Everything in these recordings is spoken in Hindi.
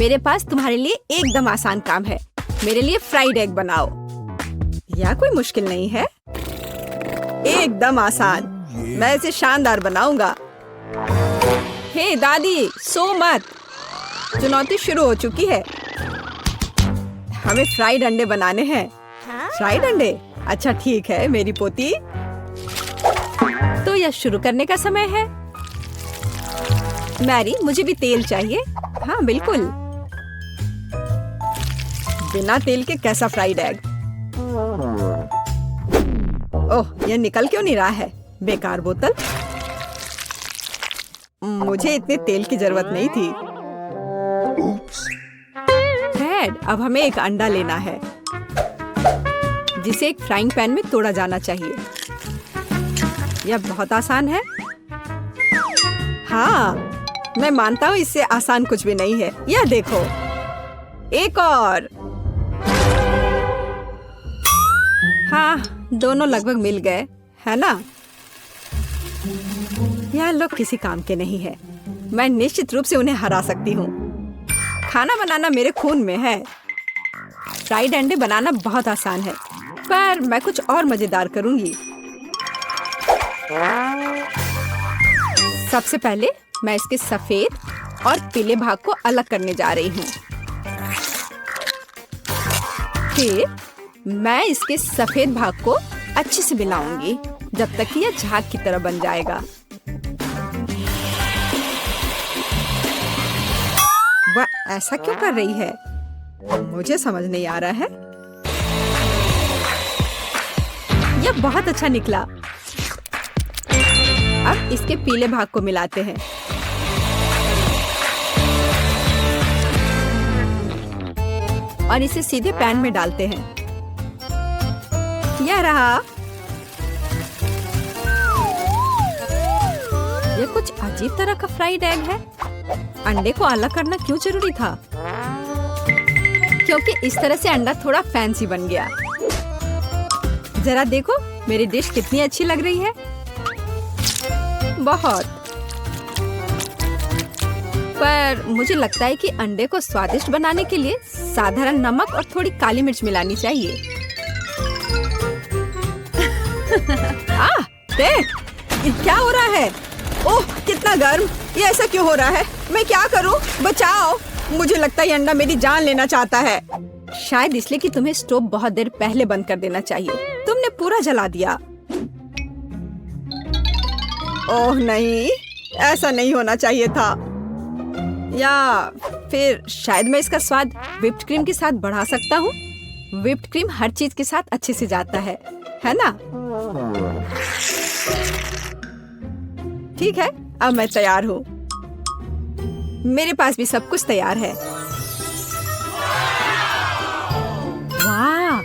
मेरे पास तुम्हारे लिए एकदम आसान काम है। मेरे लिए फ्राइड एग बनाओ। यह कोई मुश्किल नहीं है, एकदम आसान। मैं इसे शानदार बनाऊंगा। हे दादी, सो मत। चुनौती शुरू हो चुकी है। हमें फ्राइड अंडे बनाने हैं। फ्राइड अंडे? अच्छा ठीक है मेरी पोती। तो यह शुरू करने का समय है। मैरी, मुझे भी तेल चाहिए। हाँ बिल्कुल। बिना तेल के कैसा फ्राइड एग? ओह, यह निकल क्यों नहीं रहा है? बेकार बोतल। मुझे इतने तेल की जरूरत नहीं थी। डैड, अब हमें एक अंडा लेना है जिसे एक फ्राइंग पैन में तोड़ा जाना चाहिए। यह बहुत आसान है। हाँ, मैं मानता हूँ इससे आसान कुछ भी नहीं है। यह देखो, एक और। हाँ, दोनों लगभग मिल गए, है ना? यह लोग किसी काम के नहीं है। मैं निश्चित रूप से उन्हें हरा सकती हूँ। खाना बनाना मेरे खून में है। फ्राइड अंडे बनाना बहुत आसान है, पर मैं कुछ और मजेदार करूंगी। सबसे पहले मैं इसके सफेद और पीले भाग को अलग करने जा रही हूँ। फिर मैं इसके सफेद भाग को अच्छे से मिलाऊंगी जब तक कि यह झाग की तरह बन जाएगा। वह ऐसा क्यों कर रही है? मुझे समझ नहीं आ रहा है। यह बहुत अच्छा निकला। अब इसके पीले भाग को मिलाते हैं। और इसे सीधे पैन में डालते हैं। यह रहा। यह कुछ अजीब तरह का फ्राइड एग है। अंडे को अलग करना क्यों जरूरी था? क्योंकि इस तरह से अंडा थोड़ा फैंसी बन गया। जरा देखो मेरी डिश कितनी अच्छी लग रही है। बहुत। पर मुझे लगता है कि अंडे को स्वादिष्ट बनाने के लिए साधारण नमक और थोड़ी काली मिर्च मिलानी चाहिए। देख, ये क्या हो रहा है? ओह, कितना गर्म। ये ऐसा क्यों हो रहा है? मैं क्या करूं? बचाओ। मुझे लगता है ये अंडा मेरी जान लेना चाहता है। शायद इसलिए कि तुम्हें स्टोव बहुत देर पहले बंद कर देना चाहिए। तुमने पूरा जला दिया। ओह नहीं, ऐसा नहीं होना चाहिए था। या फिर शायद मैं इसका स्वाद व्हिप्ड क्रीम के साथ बढ़ा सकता हूँ। व्हिप्ड क्रीम हर चीज के साथ अच्छे से जाता है ना? ठीक है, अब मैं तैयार हूँ। मेरे पास भी सब कुछ तैयार है। वाह,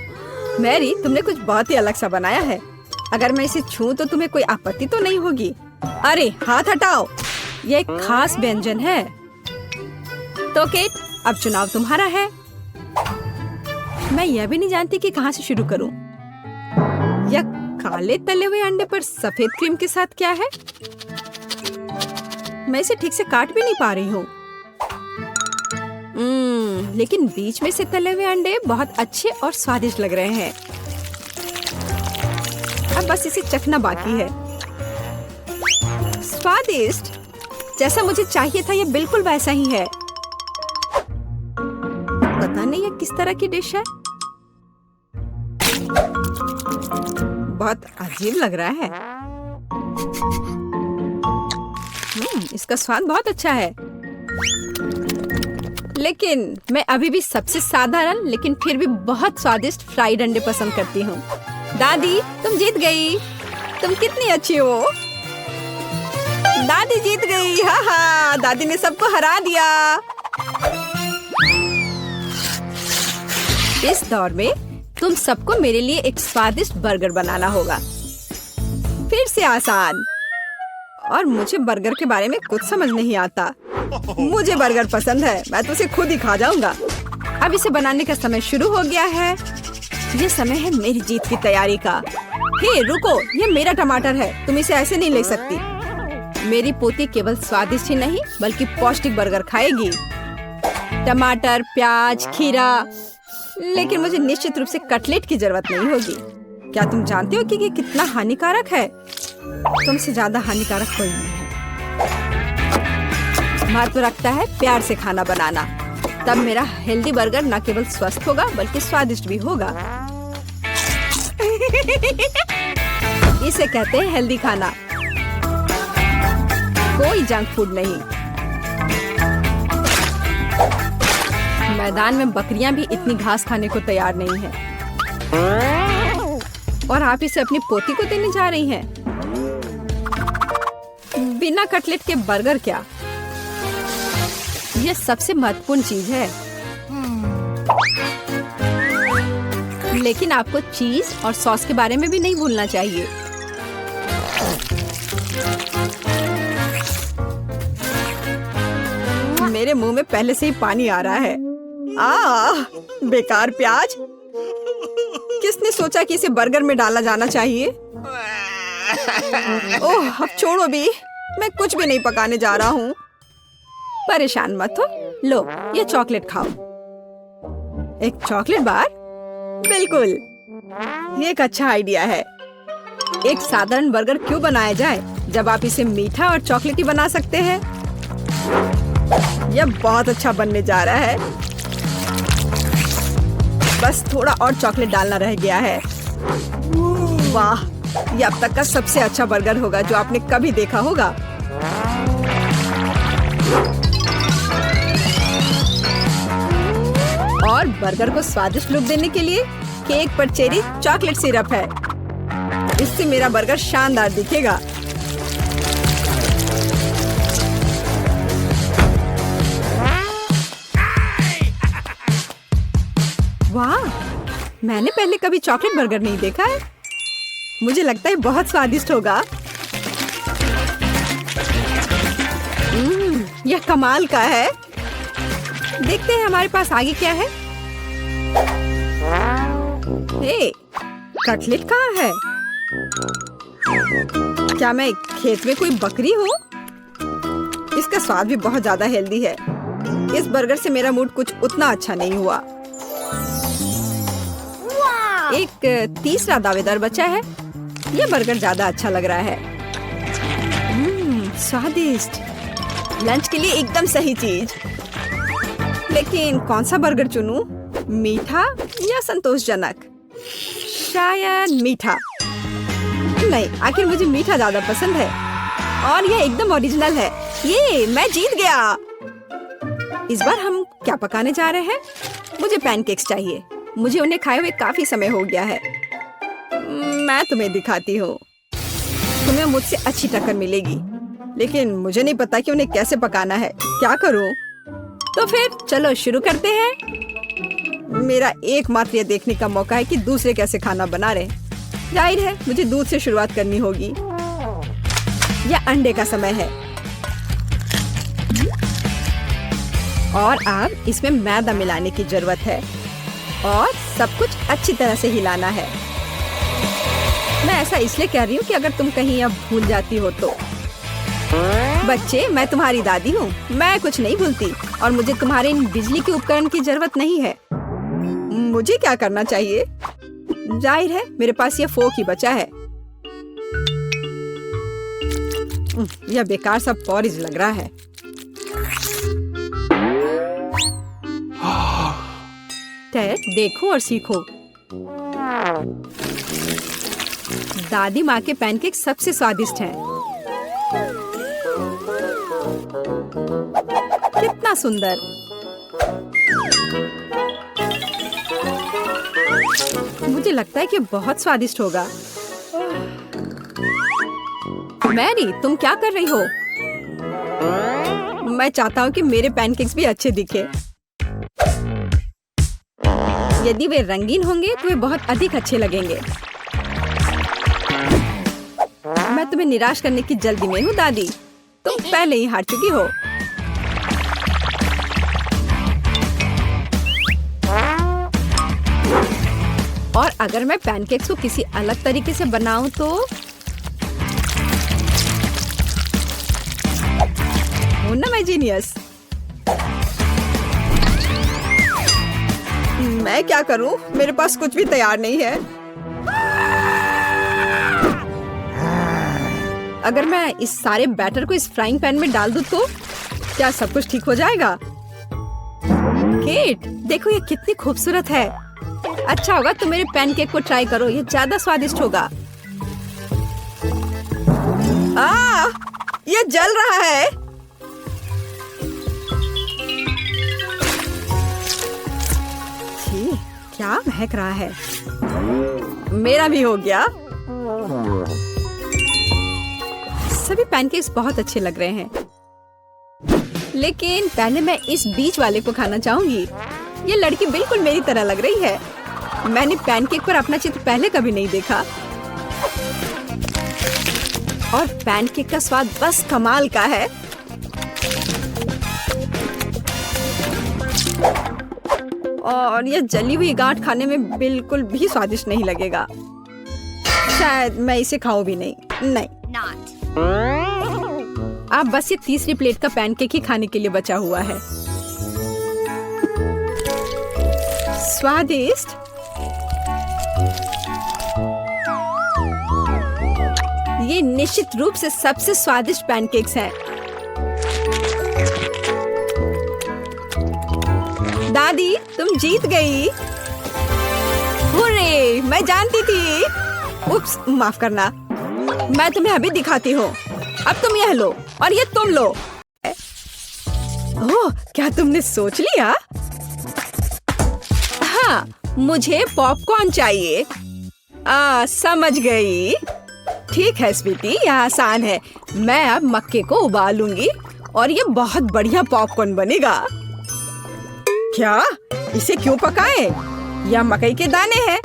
मैरी, तुमने कुछ बहुत ही अलग सा बनाया है। अगर मैं इसे छूं तो तुम्हें कोई आपत्ति तो नहीं होगी? अरे हाथ हटाओ, यह एक खास व्यंजन है। तो केट, अब चुनाव तुम्हारा है। मैं यह भी नहीं जानती कि कहाँ से शुरू करूं। यह काले तले हुए अंडे पर सफेद क्रीम के साथ क्या है? मैं इसे ठीक से काट भी नहीं पा रही हूँ। लेकिन बीच में से तले हुए अंडे बहुत अच्छे और स्वादिष्ट लग रहे हैं। अब बस इसे चखना बाकी है। स्वादिष्ट, जैसा मुझे चाहिए था, यह बिल्कुल वैसा ही है। पता नहीं यह किस तरह की डिश है। बहुत अजीब लग रहा है। इसका स्वाद बहुत अच्छा है। लेकिन मैं अभी भी सबसे साधारण लेकिन फिर भी बहुत स्वादिष्ट फ्राइड अंडे पसंद करती हूँ। दादी, तुम जीत गई। तुम कितनी अच्छी हो। दादी जीत गई। हाँ हाँ, दादी ने सबको हरा दिया। इस दौर में तुम सबको मेरे लिए एक स्वादिष्ट बर्गर बनाना होगा। फिर से आसान। और मुझे बर्गर के बारे में कुछ समझ नहीं आता। मुझे बर्गर पसंद है। मैं तो उसे खुद ही खा जाऊंगा। अब इसे बनाने का समय शुरू हो गया है। ये समय है मेरी जीत की तैयारी का। हे रुको, ये मेरा टमाटर है। तुम इसे ऐसे नहीं ले सकती। मेरी पोती केवल स्वादिष्ट ही नहीं बल्कि पौष्टिक बर्गर खाएगी। टमाटर, प्याज, खीरा, लेकिन मुझे निश्चित रूप से कटलेट की जरूरत नहीं होगी। क्या तुम जानते हो कि ये कितना हानिकारक है? तुमसे ज्यादा हानिकारक कोई नहीं है। महत्व रखता है प्यार से खाना बनाना, तब मेरा हेल्दी बर्गर न केवल स्वस्थ होगा बल्कि स्वादिष्ट भी होगा। इसे कहते हैं हेल्दी खाना, कोई जंक फूड नहीं। मैदान में बकरियां भी इतनी घास खाने को तैयार नहीं हैं। और आप इसे अपनी पोती को देने जा रही हैं? बिना कटलेट के बर्गर क्या? यह सबसे महत्वपूर्ण चीज है। लेकिन आपको चीज और सॉस के बारे में भी नहीं भूलना चाहिए। मेरे मुंह में पहले से ही पानी आ रहा है। बेकार प्याज। किसने सोचा कि इसे बर्गर में डाला जाना चाहिए? ओह, अब छोड़ो भी, मैं कुछ भी नहीं पकाने जा रहा हूँ। परेशान मत हो, लो ये चॉकलेट खाओ। एक चॉकलेट बार? बिल्कुल, ये एक अच्छा आइडिया है। एक साधारण बर्गर क्यों बनाया जाए जब आप इसे मीठा और चॉकलेटी बना सकते हैं? यह बहुत अच्छा बनने जा रहा है। बस थोड़ा और चॉकलेट डालना रह गया है। वाह, यह अब तक का सबसे अच्छा बर्गर होगा जो आपने कभी देखा होगा। और बर्गर को स्वादिष्ट लुक देने के लिए केक पर चेरी चॉकलेट सिरप है। इससे मेरा बर्गर शानदार दिखेगा। वाह, मैंने पहले कभी चॉकलेट बर्गर नहीं देखा है। मुझे लगता है बहुत स्वादिष्ट होगा। यह कमाल का है। देखते हैं हमारे पास आगे क्या है। हे, कटलेट कहाँ है? क्या मैं खेत में कोई बकरी हूँ? इसका स्वाद भी बहुत ज्यादा हेल्दी है। इस बर्गर से मेरा मूड कुछ उतना अच्छा नहीं हुआ। एक तीसरा दावेदार बचा है। यह बर्गर ज्यादा अच्छा लग रहा है। स्वादिष्ट, लंच के लिए एकदम सही चीज। लेकिन कौन सा बर्गर चुनूं? मीठा या संतोषजनक? शायद मीठा। नहीं, आखिर मुझे मीठा ज्यादा पसंद है। और यह एकदम ओरिजिनल है। ये मैं जीत गया। इस बार हम क्या पकाने जा रहे हैं? मुझे पैनकेक्स चाहिए। मुझे उन्हें खाए हुए काफी समय हो गया है। मैं तुम्हें दिखाती हूँ। तुम्हें मुझसे अच्छी टक्कर मिलेगी, लेकिन मुझे नहीं पता कि उन्हें कैसे पकाना है। क्या करूँ? तो फिर चलो शुरू करते हैं। मेरा एकमात्र यह देखने का मौका है कि दूसरे कैसे खाना बना रहे। जाहिर है मुझे दूध से शुरुआत करनी होगी। यह अंडे का समय है। और अब इसमें मैदा मिलाने की जरूरत है और सब कुछ अच्छी तरह से हिलाना है। मैं ऐसा इसलिए कह रही हूँ कि अगर तुम कहीं अब भूल जाती हो तो। बच्चे, मैं तुम्हारी दादी हूँ। मैं कुछ नहीं भूलती और मुझे तुम्हारे इन बिजली के उपकरण की जरूरत नहीं है। मुझे क्या करना चाहिए? जाहिर है मेरे पास यह फोक ही बचा है। यह बेकार सा पॉरिज लग रहा है। टेड, देखो और सीखो। दादी माँ के पैनकेक सबसे स्वादिष्ट हैं। कितना सुंदर। मुझे लगता है कि बहुत स्वादिष्ट होगा। मैरी, तुम क्या कर रही हो? मैं चाहता हूँ कि मेरे पैनकेक्स भी अच्छे दिखे। यदि वे रंगीन होंगे तो वे बहुत अधिक अच्छे लगेंगे। मैं तुम्हें निराश करने की जल्दी में हूँ दादी। तुम पहले ही हार चुकी हो। और अगर मैं पैनकेक्स को किसी अलग तरीके से बनाऊं तो हूं ना मैं जीनियस। मैं क्या करूं? मेरे पास कुछ भी तैयार नहीं है। अगर मैं इस सारे बैटर को इस फ्राइंग पैन में डाल दूं तो क्या सब कुछ ठीक हो जाएगा? केट, देखो ये कितनी खूबसूरत है। अच्छा होगा तुम मेरे पैनकेक को ट्राई करो, ये ज्यादा स्वादिष्ट होगा। ये जल रहा है। छी, क्या महक रहा है। मेरा भी हो गया। सभी पैनकेक्स बहुत अच्छे लग रहे हैं, लेकिन पहले मैं इस बीच वाले को खाना चाहूंगी। ये लड़की बिल्कुल मेरी तरह लग रही है। मैंने पैनकेक पर अपना चित्र पहले कभी नहीं देखा और पैनकेक का स्वाद बस कमाल का है। और ये जली हुई गांठ खाने में बिल्कुल भी स्वादिष्ट नहीं लगेगा। शायद मैं इसे खाऊं भी नहीं। अब बस ये तीसरी प्लेट का पैनकेक ही खाने के लिए बचा हुआ है। स्वादिष्ट। ये निश्चित रूप से सबसे स्वादिष्ट पैनकेक्स हैं। दादी, तुम जीत गई। हुर्रे, मैं जानती थी। उप्स, माफ करना। मैं तुम्हें अभी दिखाती हूँ। अब तुम यह लो और ये तुम लो। ओह, क्या तुमने सोच लिया? हाँ, मुझे पॉपकॉर्न चाहिए। समझ गई। ठीक है स्वीटी, यह आसान है। मैं अब मक्के को उबालूंगी और ये बहुत बढ़िया पॉपकॉर्न बनेगा। क्या? इसे क्यों पकाएं? यह मकई के दाने हैं।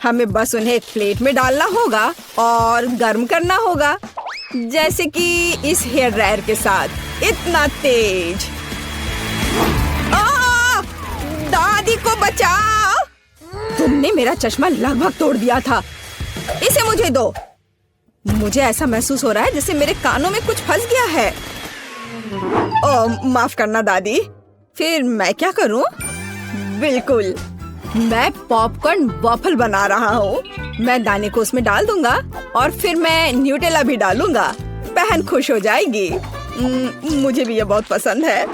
हमें बस उन्हें एक प्लेट में डालना होगा और गर्म करना होगा, जैसे कि इस हेयर ड्रायर के साथ। इतना तेज। दादी को बचाओ! तुमने मेरा चश्मा लगभग तोड़ दिया था। इसे मुझे दो। मुझे ऐसा महसूस हो रहा है जैसे मेरे कानों में कुछ फंस गया है। माफ करना दादी। फिर मैं क्या करूं? बिल्कुल, मैं पॉपकॉर्न वॉफल बना रहा हूँ। मैं दाने को उसमें डाल दूंगा और फिर मैं न्यूटेला भी डालूंगा। बहन खुश हो जाएगी। मुझे भी ये बहुत पसंद है।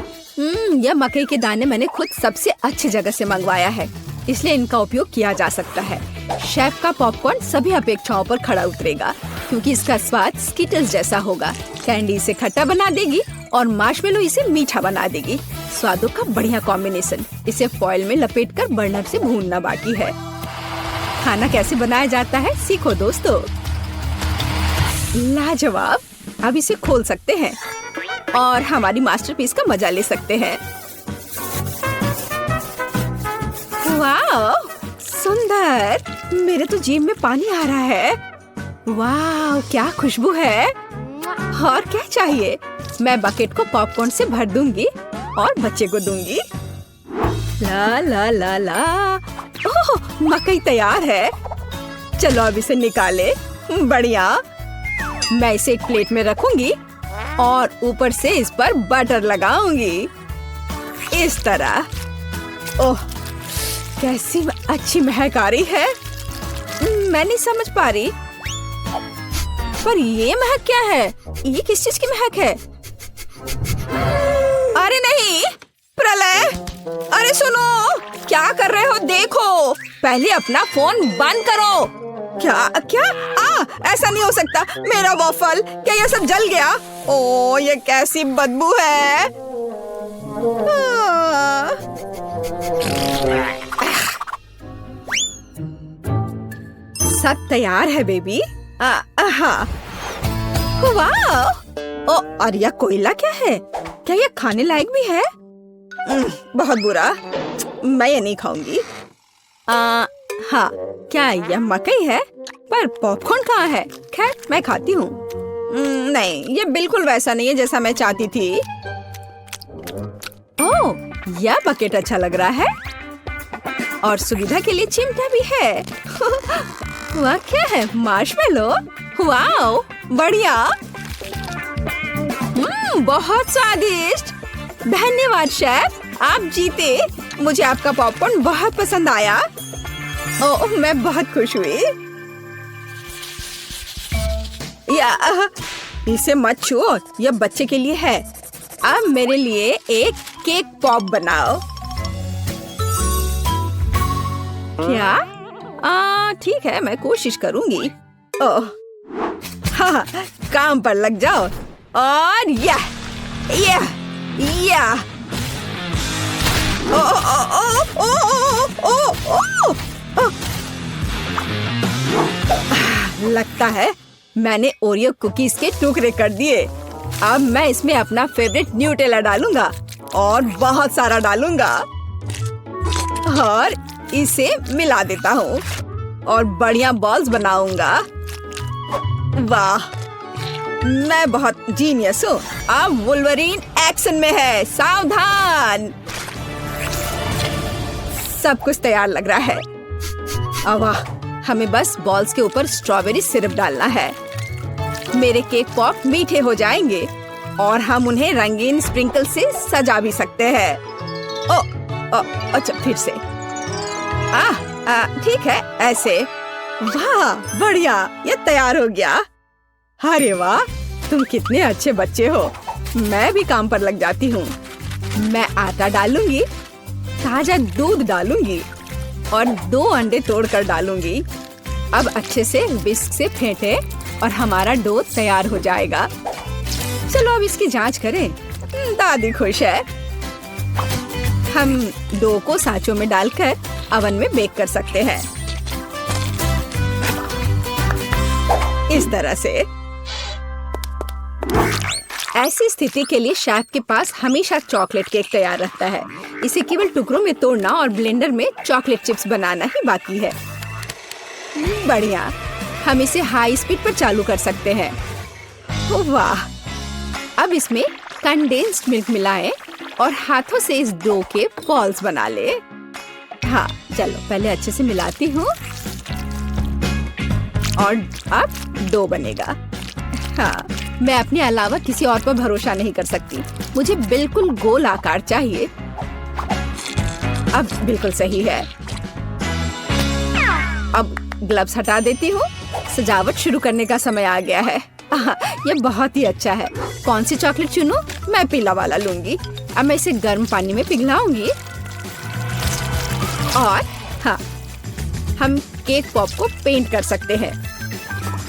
यह मकई के दाने मैंने खुद सबसे अच्छी जगह से मंगवाया है, इसलिए इनका उपयोग किया जा सकता है। शेफ का पॉपकॉर्न सभी अपेक्षाओं पर खड़ा उतरेगा, क्योंकि इसका स्वाद स्कीटल्स जैसा होगा। कैंडी इसे खट्टा बना देगी और मार्शमेलो इसे मीठा बना देगी। स्वादों का बढ़िया कॉम्बिनेशन। इसे फॉइल में लपेटकर बर्नर से भूनना बाकी है। खाना कैसे बनाया जाता है सीखो दोस्तों। लाजवाब। अब इसे खोल सकते हैं और हमारी मास्टरपीस का मजा ले सकते हैं। वाह, सुंदर। मेरे तो जीभ में पानी आ रहा है। वाह, क्या खुशबू है। और क्या चाहिए? मैं बकेट को पॉपकॉर्न से भर दूंगी और बच्चे को दूंगी। ला ला ला ला। ओह, मकई तैयार है। चलो अब इसे निकाले। बढ़िया। मैं इसे एक प्लेट में रखूंगी और ऊपर से इस पर बटर लगाऊंगी, इस तरह। ओह, कैसी अच्छी महक आ रही है। मैं नहीं समझ पा रही, पर ये महक क्या है? ये किस चीज की महक है? अरे नहीं, प्रलय! अरे सुनो, क्या कर रहे हो? देखो, पहले अपना फोन बंद करो। क्या क्या? ऐसा नहीं हो सकता। मेरा वॉफल, क्या ये सब जल गया? ओ, ये कैसी बदबू है। सब तैयार है बेबी। हाँ। वाह! ओ, और यह कोयला क्या है? क्या यह खाने लायक भी है? बहुत बुरा। मैं ये नहीं खाऊंगी। हाँ, क्या यह मकई है? पर पॉपकॉर्न कहाँ है? खैर, मैं खाती हूँ। नहीं, ये बिल्कुल वैसा नहीं है जैसा मैं चाहती थी। ओह, यह बकेट अच्छा लग रहा है और सुविधा के लिए चिमटा भी है। वह क्या है? मार्शमेलो? वाओ, बढ़िया। बहुत स्वादिष्ट। धन्यवाद शेफ, आप जीते। मुझे आपका पॉपकॉर्न बहुत पसंद आया। ओह, मैं बहुत खुश हुई। इसे मत छुओ, यह बच्चे के लिए है। अब मेरे लिए एक केक पॉप बनाओ। क्या? ठीक है, मैं कोशिश करूंगी। ओह, हाँ, काम पर लग जाओ। और या ओ, ओ, ओ, ओ, ओ, ओ, ओ, ओ। लगता है मैंने ओरियो कुकीज के टुकड़े कर दिए। अब मैं इसमें अपना फेवरेट न्यूटेला डालूंगा और बहुत सारा डालूंगा और इसे मिला देता हूँ और बढ़िया बॉल्स बनाऊंगा। वाह, मैं बहुत जीनियस हूँ। अब वुल्वरीन एक्शन में है, सावधान। सब कुछ तैयार लग रहा है। वाह, हमें बस बॉल्स के ऊपर स्ट्रॉबेरी सिरप डालना है। मेरे केक पॉप मीठे हो जाएंगे और हम उन्हें रंगीन स्प्रिंकल से सजा भी सकते हैं। अच्छा, फिर से। ठीक है, ऐसे। वाह, बढ़िया, ये तैयार हो गया। अरे वाह, तुम कितने अच्छे बच्चे हो। मैं भी काम पर लग जाती हूँ। मैं आटा डालूंगी, ताजा दूध डालूंगी और 2 अंडे तोड़कर डालूंगी। अब अच्छे से विस्क से फेंटे और हमारा डो तैयार हो जाएगा। चलो अब इसकी जांच करें। दादी खुश है। हम डो को सांचों में डालकर अवन में बेक कर सकते हैं, इस तरह से। ऐसी स्थिति के लिए शेफ के पास हमेशा चॉकलेट केक तैयार रहता है। इसे केवल टुकड़ों में तोड़ना और ब्लेंडर में चॉकलेट चिप्स बनाना ही बाकी है। बढ़िया, हम इसे हाई स्पीड पर चालू कर सकते हैं। वाह, अब इसमें कंडेंस्ड मिल्क मिलाएं और हाथों से इस डो के बॉल्स बना ले। हाँ, चलो पहले अच्छे से मिलाती हूँ और अब डो बनेगा। हाँ, मैं अपने अलावा किसी और पर भरोसा नहीं कर सकती। मुझे बिल्कुल गोल आकार चाहिए। अब बिल्कुल सही है। अब ग्लव्स हटा देती हूँ। सजावट शुरू करने का समय आ गया है। ये बहुत ही अच्छा है। कौन सी चॉकलेट चुनूं? मैं पीला वाला लूंगी। अब मैं इसे गर्म पानी में पिघलाऊंगी और हाँ, हम केक पॉप को पेंट कर सकते हैं।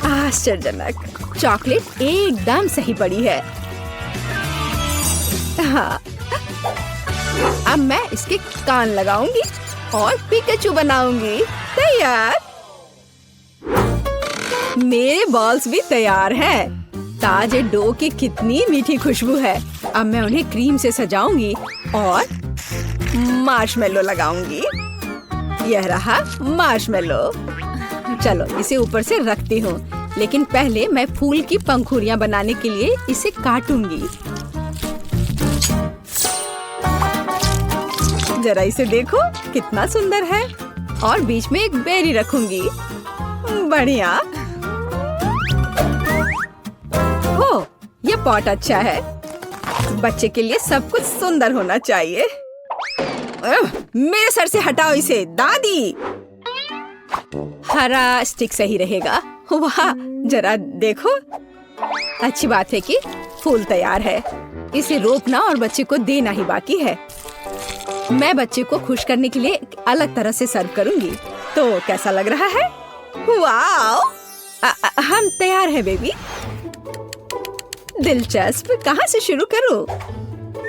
आश्चर्यजनक, चॉकलेट एकदम सही पड़ी है। हाँ, अब मैं इसके कान लगाऊंगी और पिकाचू बनाऊंगी। तैयार। मेरे बॉल्स भी तैयार हैं। ताजे डो की कितनी मीठी खुशबू है। अब मैं उन्हें क्रीम से सजाऊंगी और मार्शमेलो लगाऊंगी। यह रहा मार्शमेलो। चलो इसे ऊपर से रखती हूँ, लेकिन पहले मैं फूल की पंखुड़ियाँ बनाने के लिए इसे काटूंगी। जरा इसे देखो, कितना सुंदर है। और बीच में एक बेरी रखूंगी। बढ़िया। ओह, ये पॉट अच्छा है। बच्चे के लिए सब कुछ सुंदर होना चाहिए। मेरे सर से हटाओ इसे, दादी। हरा स्टिक सही रहेगा। वाह, जरा देखो। अच्छी बात है कि फूल तैयार है। इसे रोपना और बच्चे को देना ही बाकी है। मैं बच्चे को खुश करने के लिए अलग तरह से सर्व करूंगी। तो कैसा लग रहा है? वाओ! हम तैयार हैं बेबी। दिलचस्प, कहाँ से शुरू करूं?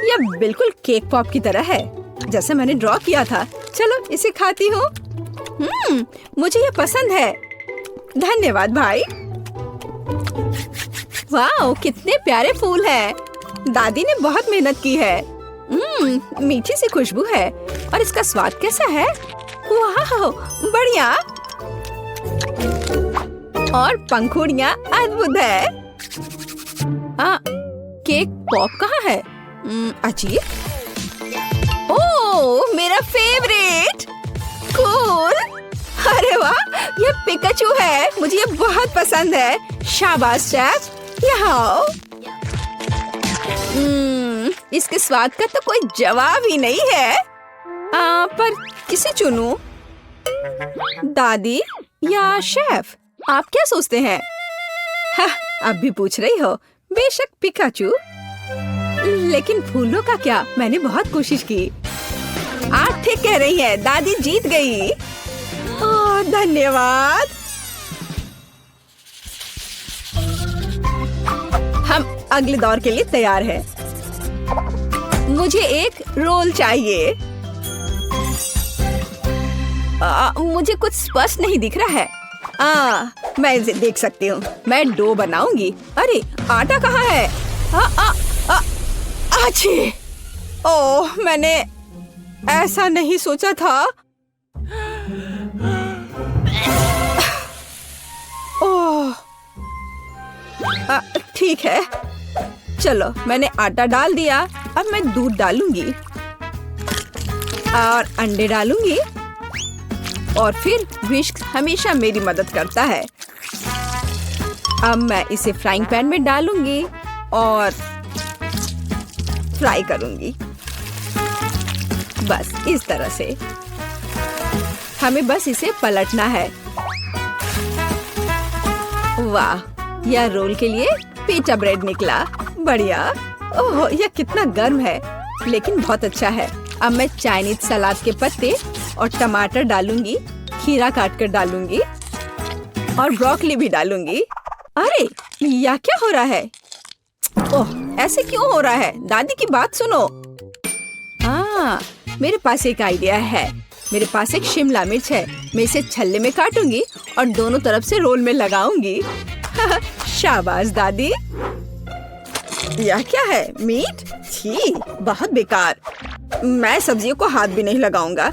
यह बिल्कुल केक पॉप की तरह है, जैसे मैंने ड्रॉ किया था। चलो इसे खाती हूँ। मुझे यह पसंद है। धन्यवाद भाई। वाओ, कितने प्यारे फूल हैं। दादी ने बहुत मेहनत की है। मीठी सी खुशबू है। और इसका स्वाद कैसा है? वाह, बढ़िया। और पंखुड़ियाँ अद्भुत है। केक पॉप कहाँ है? अजीब। ओह, मेरा फेवरेट। कूल। अरे वाह, ये पिकाचू है। मुझे ये बहुत पसंद है। शाबाश शेफ, यहाँ आओ। इसके स्वाद का तो कोई जवाब ही नहीं है। पर किसे चुनूं? दादी या शेफ? आप क्या सोचते हैं? हाँ, अब भी पूछ रही हो? बेशक पिकाचू। लेकिन फूलों का क्या? मैंने बहुत कोशिश की। आप ठीक कह रही हैं, दादी जीत गई। ओह, धन्यवाद। हम अगले दौर के लिए तैयार हैं। मुझे एक रोल चाहिए। मुझे कुछ स्पष्ट नहीं दिख रहा है। मैं इसे देख सकती हूँ। मैं डो बनाऊंगी। अरे आटा कहाँ है? आछी! ओह, मैंने ऐसा नहीं सोचा था। ओह, ठीक है, चलो मैंने आटा डाल दिया। अब मैं दूध डालूंगी और अंडे डालूंगी और फिर विस्क हमेशा मेरी मदद करता है। अब मैं इसे फ्राइंग पैन में डालूंगी और फ्राई करूंगी। बस इस तरह से। हमें बस इसे पलटना है। वाह, यह रोल के लिए पीटा ब्रेड निकला। बढ़िया। ओह, यह कितना गर्म है, लेकिन बहुत अच्छा है। अब मैं चाइनीज सलाद के पत्ते और टमाटर डालूंगी, खीरा काट कर डालूंगी और ब्रोकली भी डालूंगी। अरे यह क्या हो रहा है? ओह, ऐसे क्यों हो रहा है? दादी की बात सुनो। मेरे पास एक आइडिया है। मेरे पास एक शिमला मिर्च है। मैं इसे छल्ले में काटूंगी और दोनों तरफ से रोल में लगाऊंगी। शाबाश दादी। यह क्या है? मीट? छी, बहुत बेकार। मैं सब्जियों को हाथ भी नहीं लगाऊंगा।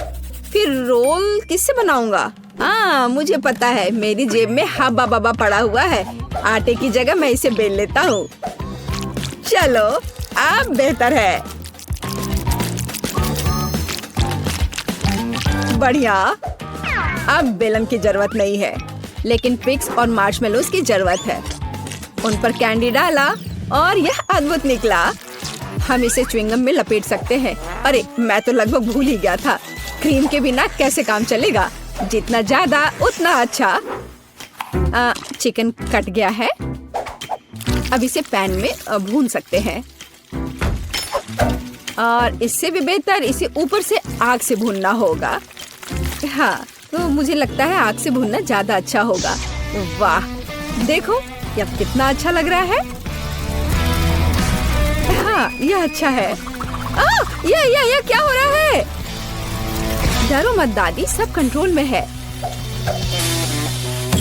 फिर रोल किससे बनाऊंगा? मुझे पता है, मेरी जेब में हब्बा बब्बा पड़ा हुआ है। आटे की जगह मैं इसे बेल लेता हूँ। चलो, अब बेहतर है। बढ़िया। अब बेलन की जरूरत नहीं है, लेकिन पिग्स और मार्शमेलोज की जरूरत है। उन पर कैंडी डाला और यह अद्भुत निकला। हम इसे च्युइंगम में लपेट सकते हैं। अरे मैं तो लगभग भूल ही गया था। क्रीम के बिना कैसे काम चलेगा? जितना ज्यादा उतना अच्छा। चिकन कट गया है। अब इसे पैन में भून सकते हैं और इससे भी बेहतर इसे ऊपर से आग से भूनना होगा। हाँ, तो मुझे लगता है आग से भूनना ज्यादा अच्छा होगा। वाह, देखो यह कितना अच्छा लग रहा है। हाँ, यह अच्छा है। यह क्या हो रहा है? डरो मत दादी, सब कंट्रोल में है।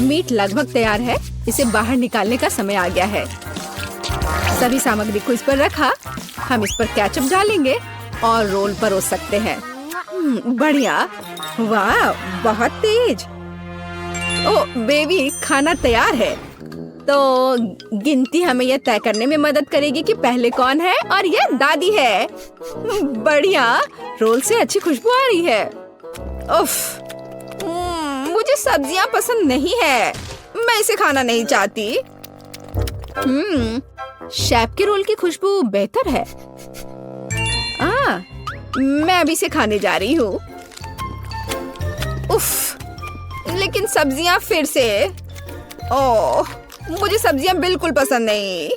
मीट लगभग तैयार है। इसे बाहर निकालने का समय आ गया है। सभी सामग्री को इस पर रखा। हम इस पर केचप डालेंगे और रोल परोस सकते हैं। बढ़िया। वाह, बहुत तेज। ओह बेबी, खाना तैयार है। तो गिनती हमें यह तय करने में मदद करेगी कि पहले कौन है, और यह दादी है। बढ़िया, रोल से अच्छी खुशबू आ रही है। उफ, मुझे सब्जियां पसंद नहीं है। मैं इसे खाना नहीं चाहती। शेफ के रोल की खुशबू बेहतर है। मैं अभी इसे खाने जा रही हूँ। उफ, लेकिन सब्जियां फिर से। ओह, मुझे सब्जियां बिल्कुल पसंद नहीं।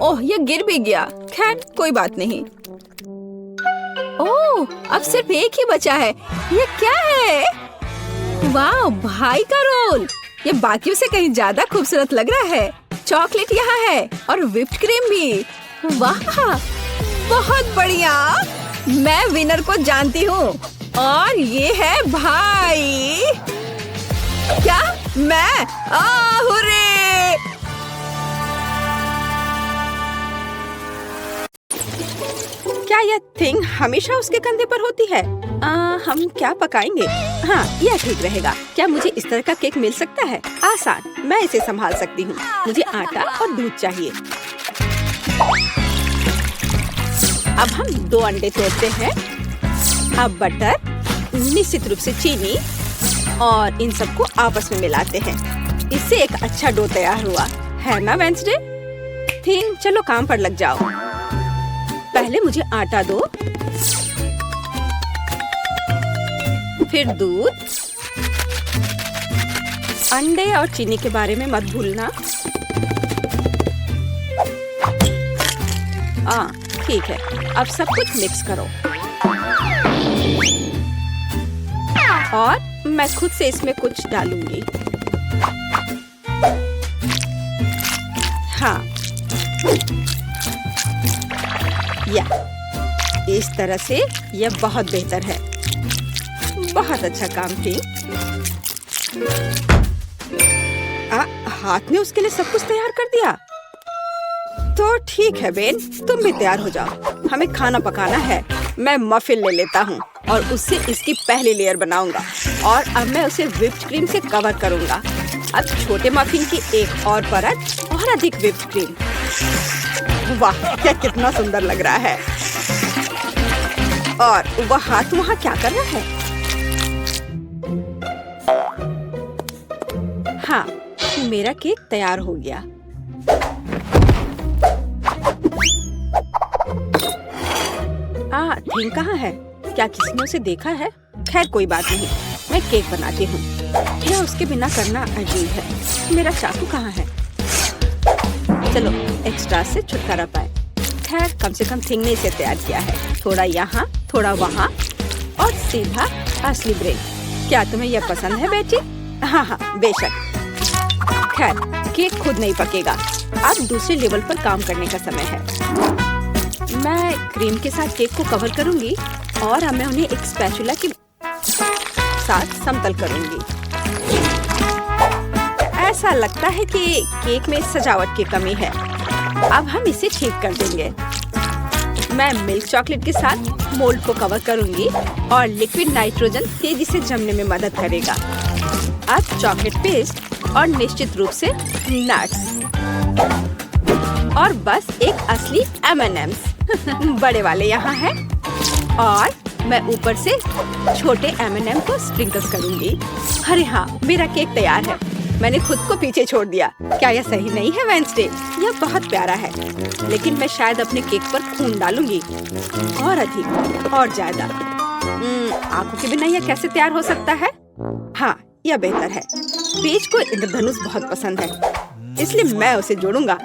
ओह, यह गिर भी गया। खैर, कोई बात नहीं। ओह, अब सिर्फ एक ही बचा है। यह क्या है? वाह, भाई का रोल। यह बाकियों से कहीं ज्यादा खूबसूरत लग रहा है। चॉकलेट यहाँ है और व्हिप्ड क्रीम भी। वाह, बहुत बढ़िया। मैं विनर को जानती हूँ और ये है भाई। क्या? मैं? हुर्रे! क्या यह थिंग हमेशा उसके कंधे पर होती है? हम क्या पकाएंगे? हाँ, यह ठीक रहेगा। क्या मुझे इस तरह का केक मिल सकता है? आसान, मैं इसे संभाल सकती हूँ। मुझे आटा और दूध चाहिए। अब हम 2 अंडे तोड़ते हैं। अब बटर, निश्चित रूप से चीनी और इन सबको आपस में मिलाते हैं। इससे एक अच्छा डो तैयार हुआ है ना वेंसडे? थिंग, चलो काम पर लग जाओ। पहले मुझे आटा दो, फिर दूध, अंडे और चीनी के बारे में मत भूलना। ठीक है, अब सब कुछ मिक्स करो और मैं खुद से इसमें कुछ डालूंगी। हाँ, या इस तरह से यह बहुत बेहतर है। बहुत अच्छा काम थी। हाथ ने उसके लिए सब कुछ तैयार कर दिया। तो ठीक है बेन, तुम भी तैयार हो जाओ, हमें खाना पकाना है। मैं मफिन ले लेता हूँ और उससे इसकी पहली लेयर बनाऊंगा और अब मैं उसे व्हिप्ड क्रीम से कवर करूंगा। अब छोटे मफिन की एक और परत और अधिक व्हिप्ड क्रीम। वाह, क्या कितना सुंदर लग रहा है। और वह हाथ वहाँ क्या कर रहा है? हाँ, मेरा केक तैयार हो गया। थिंग कहाँ है? क्या किसी ने उसे देखा है? खैर कोई बात नहीं, मैं केक बनाती हूँ। यह उसके बिना करना अजीब है। मेरा चाकू कहाँ है? चलो एक्स्ट्रा से छुटकारा पाए। खैर कम से कम थिंग ने इसे तैयार किया है। थोड़ा यहाँ, थोड़ा वहाँ और सीधा असली ब्रेड। क्या तुम्हें यह पसंद है बेटी? हाँ हाँ बेशक। खैर केक खुद नहीं पकेगा। अब दूसरे लेवल पर काम करने का समय है। मैं क्रीम के साथ केक को कवर करूंगी और अब मैं उन्हें एक स्पैचुला के साथ समतल करूंगी। ऐसा लगता है कि केक में सजावट की कमी है। अब हम इसे ठीक कर देंगे। मैं मिल्क चॉकलेट के साथ मोल्ड को कवर करूंगी और लिक्विड नाइट्रोजन तेजी से जमने में मदद करेगा। अब चॉकलेट पेस्ट और निश्चित रूप से नट्स और बस एक असली M&M's बड़े वाले यहाँ हैं और मैं ऊपर से छोटे M&M को स्प्रिंकल्स करूंगी। अरे हाँ, मेरा केक तैयार है। मैंने खुद को पीछे छोड़ दिया। क्या यह सही नहीं है वेडनेसडे? यह बहुत प्यारा है, लेकिन मैं शायद अपने केक पर खून डालूंगी और अधिक और ज्यादा। आंखों के बिना यह कैसे तैयार हो सकता है? हाँ, यह बेहतर है। पेज को इंद्रधनुष बहुत पसंद है, इसलिए मैं उसे जोड़ूंगा।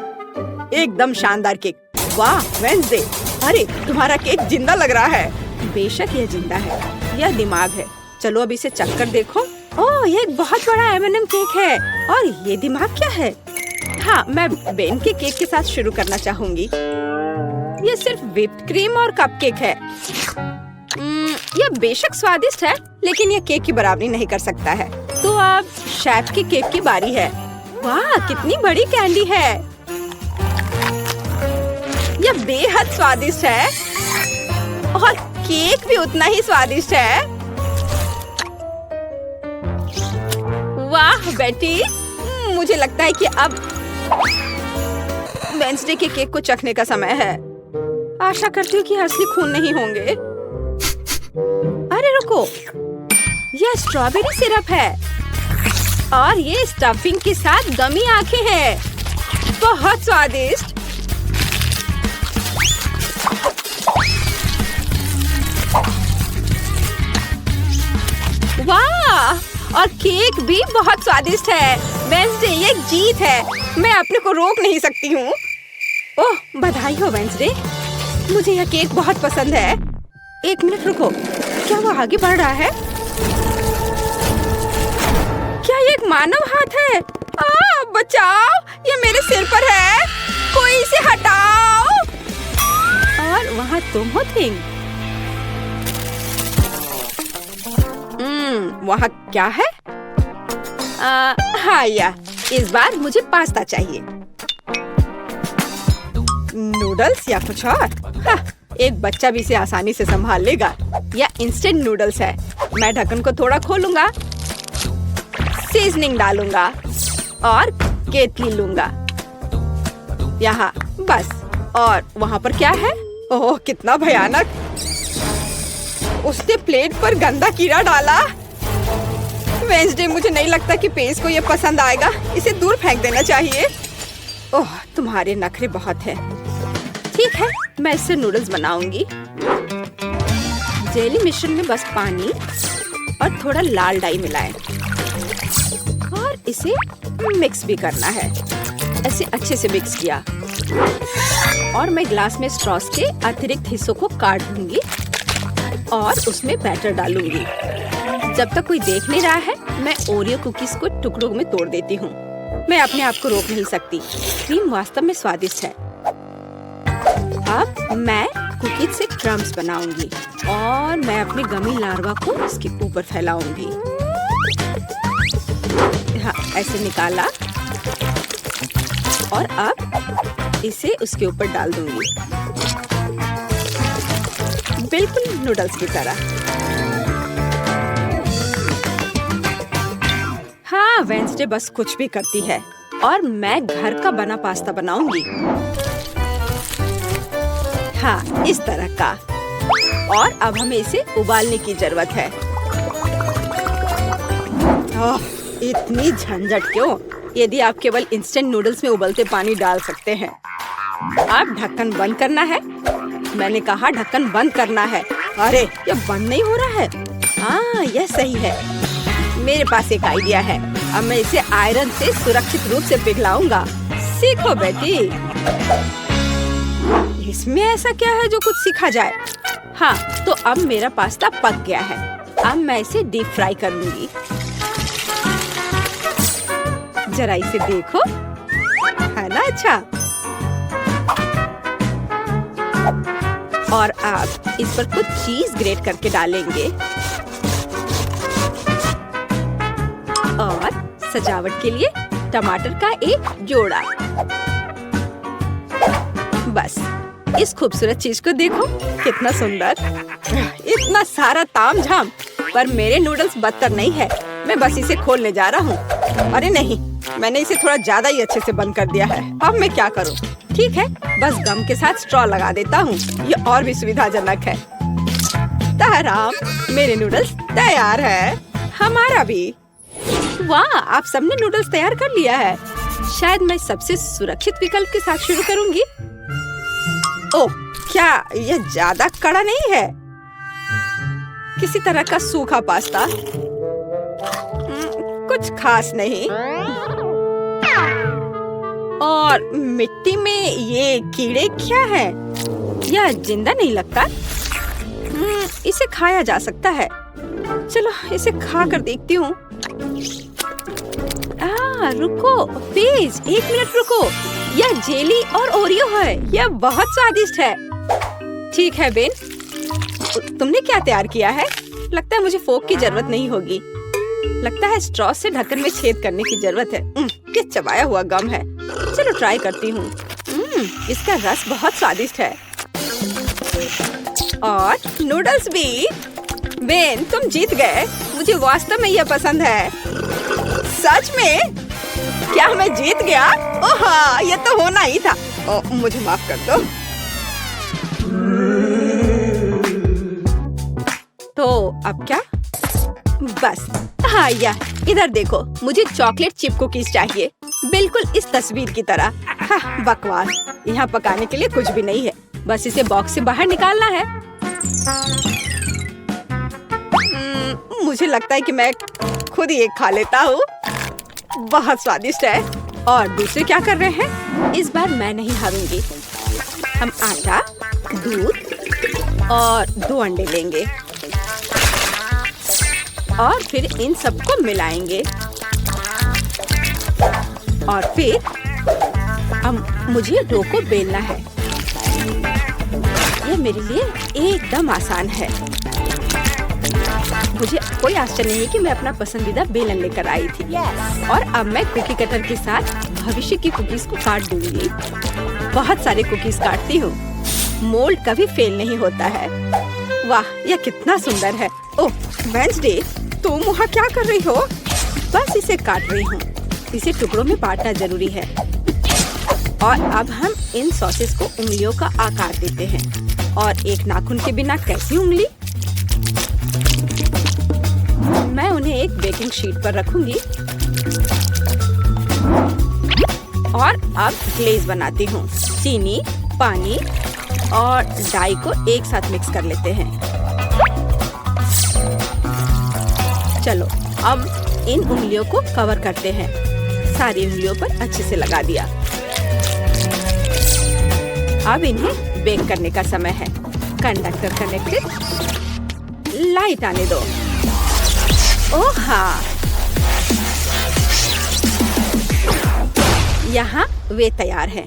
एकदम शानदार केक। वाह वेडनेसडे, अरे तुम्हारा केक जिंदा लग रहा है। बेशक यह जिंदा है, यह दिमाग है। चलो अब इसे चख कर देखो। ओह, यह एक बहुत बड़ा M&M केक है और ये दिमाग क्या है? हाँ, मैं बेन के केक के साथ शुरू करना चाहूंगी। यह सिर्फ व्हिप्ड क्रीम और कपकेक है। यह बेशक स्वादिष्ट है, लेकिन यह केक की बराबरी नहीं कर सकता है। तो अब शेफ के केक की बारी है। वाह, कितनी बड़ी कैंडी है। यह बेहद स्वादिष्ट है और केक भी उतना ही स्वादिष्ट है। वाह बेटी, मुझे लगता है कि अब वेडनेसडे के केक को चखने का समय है। आशा करती हूँ कि असली खून नहीं होंगे। अरे रुको, यह स्ट्रॉबेरी सिरप है और ये स्टफिंग के साथ गमी आंखें हैं। बहुत स्वादिष्ट। वाह, और केक भी बहुत स्वादिष्ट है। वेडनेसडे, ये एक जीत है। मैं अपने को रोक नहीं सकती हूँ। ओह, बधाई हो वेडनेसडे, मुझे यह केक बहुत पसंद है। एक मिनट रुको, क्या वो आगे बढ़ रहा है? क्या ये एक मानव हाथ है? बचाओ, ये मेरे सिर पर है। कोई इसे हटाओ। और वहाँ तुम हो थिंग। वहाँ क्या है? हाँ, इस बार मुझे पास्ता चाहिए। नूडल्स या कुछ और? हाँ, एक बच्चा भी इसे आसानी से संभाल लेगा। यह इंस्टेंट नूडल्स है। मैं ढक्कन को थोड़ा खोलूंगा, सीजनिंग डालूंगा और केतली लूंगा। यहाँ बस। और वहाँ पर क्या है? ओह, कितना भयानक। उसने प्लेट पर गंदा कीड़ा डाला। वेडनेसडे, मुझे नहीं लगता कि पेज को ये पसंद आएगा। इसे दूर फेंक देना चाहिए। ओह, तुम्हारे नखरे बहुत हैं। ठीक है, मैं इससे नूडल्स बनाऊंगी। जेली मिश्रण में बस पानी और थोड़ा लाल डाई मिलाएं और इसे मिक्स भी करना है। ऐसे अच्छे से मिक्स किया और मैं ग्लास में स्ट्रॉस के अतिरिक्त हिस्सों को काट दूंगी और उसमें बैटर डालूंगी। जब तक कोई देख नहीं रहा है, मैं ओरियो कुकीज को टुकड़ों में तोड़ देती हूँ। मैं अपने आप को रोक नहीं सकती। क्रीम वास्तव में स्वादिष्ट है। अब मैं कुकीज से क्रम्स बनाऊंगी और मैं अपने गमी लार्वा को इसके ऊपर फैलाऊंगी। हाँ, ऐसे निकाला और अब इसे उसके ऊपर डाल दूंगी, बिल्कुल नूडल्स की तरह। हाँ, वेंसडे बस कुछ भी करती है और मैं घर का बना पास्ता बनाऊंगी। हाँ, इस तरह का। और अब हमें इसे उबालने की जरूरत है। ओह, इतनी झंझट क्यों? यदि आप केवल इंस्टेंट नूडल्स में उबलते पानी डाल सकते हैं। अब ढक्कन बंद करना है। मैंने कहा ढक्कन बंद करना है। अरे, ये बंद नहीं हो रहा है। हाँ, यह सही है। मेरे पास एक आइडिया है। अब मैं इसे आयरन से सुरक्षित रूप से पिघलाऊंगा। सीखो बेटी। इसमें ऐसा क्या है जो कुछ सीखा जाए? हाँ, तो अब मेरा पास्ता पक गया है। अब मैं इसे डीप फ्राई करूंगी। जरा इसे देखो, है ना अच्छा? और आप इस पर कुछ चीज ग्रेट करके डालेंगे और सजावट के लिए टमाटर का एक जोड़ा। बस, इस खूबसूरत चीज को देखो, कितना सुंदर। इतना सारा तामझाम, पर मेरे नूडल्स बदतर नहीं है। मैं बस इसे खोलने जा रहा हूँ। अरे नहीं, मैंने इसे थोड़ा ज्यादा ही अच्छे से बंद कर दिया है। अब मैं क्या करूँ? ठीक है, बस गम के साथ स्ट्रॉ लगा देता हूँ। ये और भी सुविधाजनक है। ताराम, मेरे नूडल्स तैयार है। हमारा भी। वाह, आप सबने नूडल्स तैयार कर लिया है। शायद मैं सबसे सुरक्षित विकल्प के साथ शुरू करूंगी। ओह, क्या यह ज्यादा कड़ा नहीं है? किसी तरह का सूखा पास्ता। कुछ खास नहीं। और मिट्टी में ये कीड़े क्या है? यह जिंदा नहीं लगता। इसे खाया जा सकता है। चलो इसे खा कर देखती हूँ। रुको प्लीज, 1 मिनट रुको। यह जेली और ओरियो है। यह बहुत स्वादिष्ट है। ठीक है बेन, तुमने क्या तैयार किया है? लगता है मुझे फोक की जरूरत नहीं होगी। लगता है स्ट्रॉ से ढक्कन में छेद करने की जरूरत है। ये चबाया हुआ गम है। चलो ट्राई करती हूँ। इसका रस बहुत स्वादिष्ट है। और नूडल्स भी। बेन, तुम जीत गए। मुझे वास्तव में यह पसंद है। सच में? क्या मैं जीत गया? ओह हाँ, ये तो होना ही था। मुझे माफ कर दो। तो अब क्या? बस, हाँ, इधर देखो, मुझे चॉकलेट चिप कुकीज चाहिए, बिल्कुल इस तस्वीर की तरह। हाँ, बकवास। यहाँ पकाने के लिए कुछ भी नहीं है। बस इसे बॉक्स से बाहर निकालना है। मुझे लगता है कि मैं खुद ही एक खा लेता हूँ। बहुत स्वादिष्ट है। और दूसरे क्या कर रहे हैं? इस बार मैं नहीं हारूंगी। हम आटा, दूध और 2 अंडे लेंगे और फिर इन सबको मिलाएंगे। और फिर मुझे डो को बेलना है। यह मेरे लिए एकदम आसान है। मुझे कोई आश्चर्य नहीं है कि मैं अपना पसंदीदा बेलन लेकर आई थी। और अब मैं कुकी कटर के साथ भविष्य की कुकीज को काट दूंगी। बहुत सारे कुकीज काटती हूँ। मोल्ड कभी फेल नहीं होता है। वाह, यह कितना सुंदर है। ओह वेंसडे, तुम वहाँ क्या कर रही हो? बस इसे काट रही हूँ। इसे टुकड़ों में बांटना जरूरी है। और अब हम इन सॉसेस को उंगलियों का आकार देते हैं। और एक नाखून के बिना कैसी उंगली? मैं उन्हें एक बेकिंग शीट पर रखूंगी और अब ग्लेज बनाती हूँ। चीनी, पानी और डाई को एक साथ मिक्स कर लेते हैं। चलो अब इन उंगलियों को कवर करते हैं। सारी उंगलियों पर अच्छे से लगा दिया। अब इन्हें बेक करने का समय है। कंडक्टर कनेक्टेड, लाइट आने दो। ओह हाँ, यहाँ वे तैयार हैं।